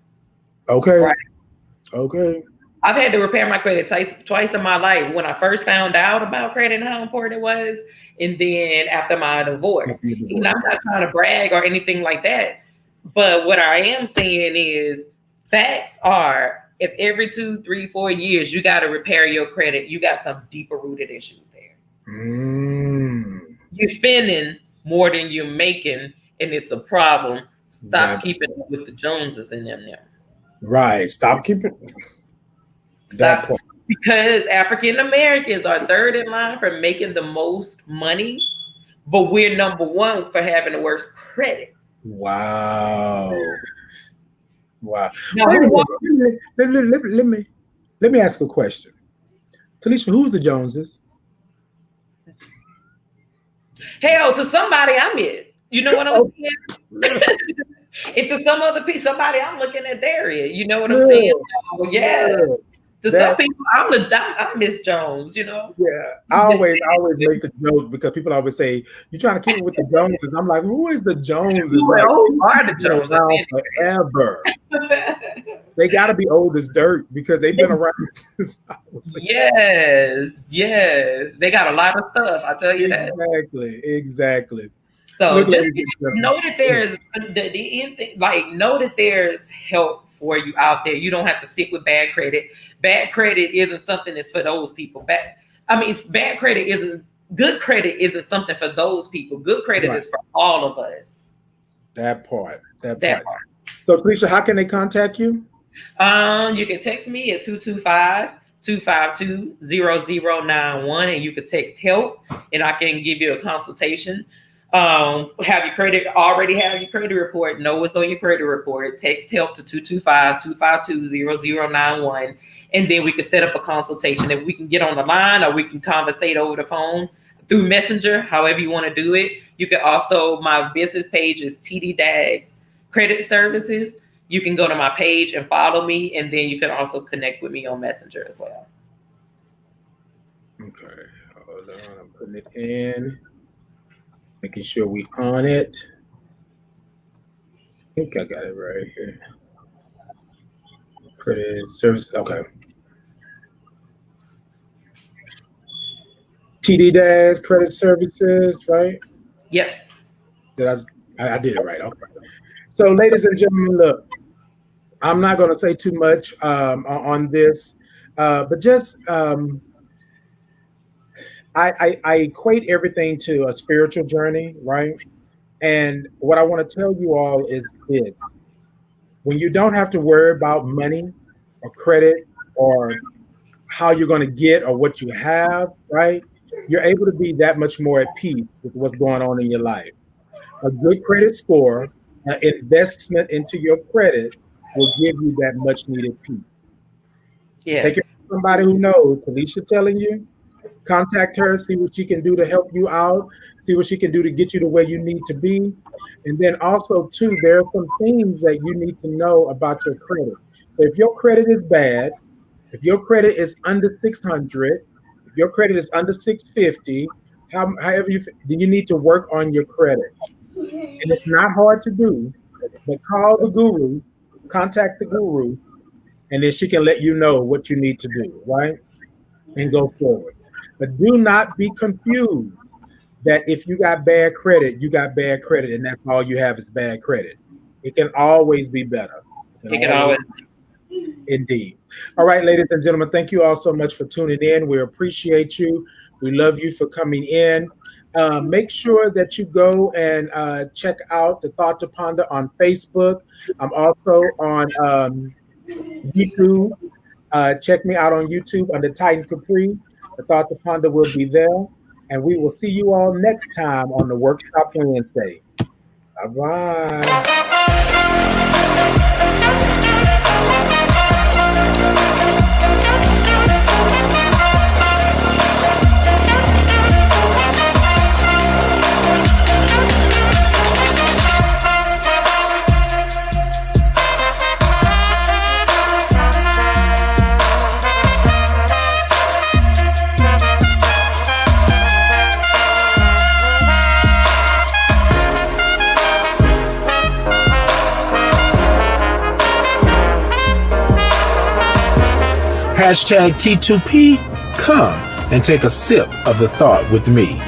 Okay. right? Okay. I've had to repair my credit twice in my life. When I first found out about credit and how important it was, and then after my divorce. After your You know, I'm divorce. not trying to brag or anything like that, but what I am saying is, facts are, if every 2, 3, 4 years you got to repair your credit, you got some deeper rooted issues there. Mm. You're spending more than you're making, and it's a problem. Stop That keeping up with the Joneses in them there. right. Stop keeping that Stop, point. because African Americans are third in line for making the most money, but we're number one for having the worst credit. Wow. Wow. Now, Wait a who won? minute. Let me ask a question. Talisha, who's the Joneses? Hell, to somebody I'm it. You know what I'm Oh, saying? And to some other people, somebody I'm looking at their it. You know what I'm saying? good. So, yeah. Good. To some That people, I'm Miss Jones. You know. yeah. Just I always make the joke because people always say, you're trying to keep it with the Joneses. I'm like, who is the Joneses? Like who these are the people been Joneses around forever. anyway? They gotta be old as dirt because they've been around since I was a kid. Yes, yes. They got a lot of stuff, I tell you that. Exactly. Exactly. So Look, just ladies and gentlemen. know that there's the end thing, like, know that there's help for you out there. You don't have to sit with bad credit. Bad credit isn't something that's for those people. Bad credit isn't, good credit isn't something for those people. Good credit Right. is for all of us. That part. That That part. So, Felicia, how can they contact you? You can text me at 225 252-0091, and you could text help, and I can give you a consultation. Have your credit already have your credit report, know what's on your credit report, text help to 225-252-0091, and then we can set up a consultation. If we can get on the line or we can conversate over the phone through Messenger, however you want to do it. You can also, my business page is TD Dags Credit Services. You can go to my page and follow me, and then you can also connect with me on Messenger as well. Okay, hold on, I'm putting it in, making sure we on it. I think I got it right here. Credit services, okay. TD Dash Credit Services, right? Yep. I did it right. Okay. So, ladies and gentlemen, look, I'm not going to say too much on this, but just I equate everything to a spiritual journey, right? And what I want to tell you all is this: when you don't have to worry about money or credit or how you're going to get or what you have, right? You're able to be that much more at peace with what's going on in your life. A good credit score, an investment into your credit will give you that much needed peace. Yes. Take it from somebody who knows. Felicia telling you, contact her, see what she can do to help you out, see what she can do to get you to where you need to be. And then also, too, there are some things that you need to know about your credit. So if your credit is bad, if your credit is under 600, if your credit is under 650, however then you need to work on your credit. And it's not hard to do, but call the guru, contact the guru, and then she can let you know what you need to do, right? And go forward. But do not be confused that if you got bad credit, you got bad credit, and that's all you have is bad credit. It can always be better. It can always. Indeed. All right, ladies and gentlemen, thank you all so much for tuning in. We appreciate you. We love you for coming in. Make sure that you go and check out The Thought to Ponder on Facebook. I'm also on YouTube. Check me out on YouTube under Titan Capri. The Thought to Ponder will be there. And we will see you all next time on the Workshop Wednesday. Bye-bye. Hashtag T2P, come and take a sip of the thought with me.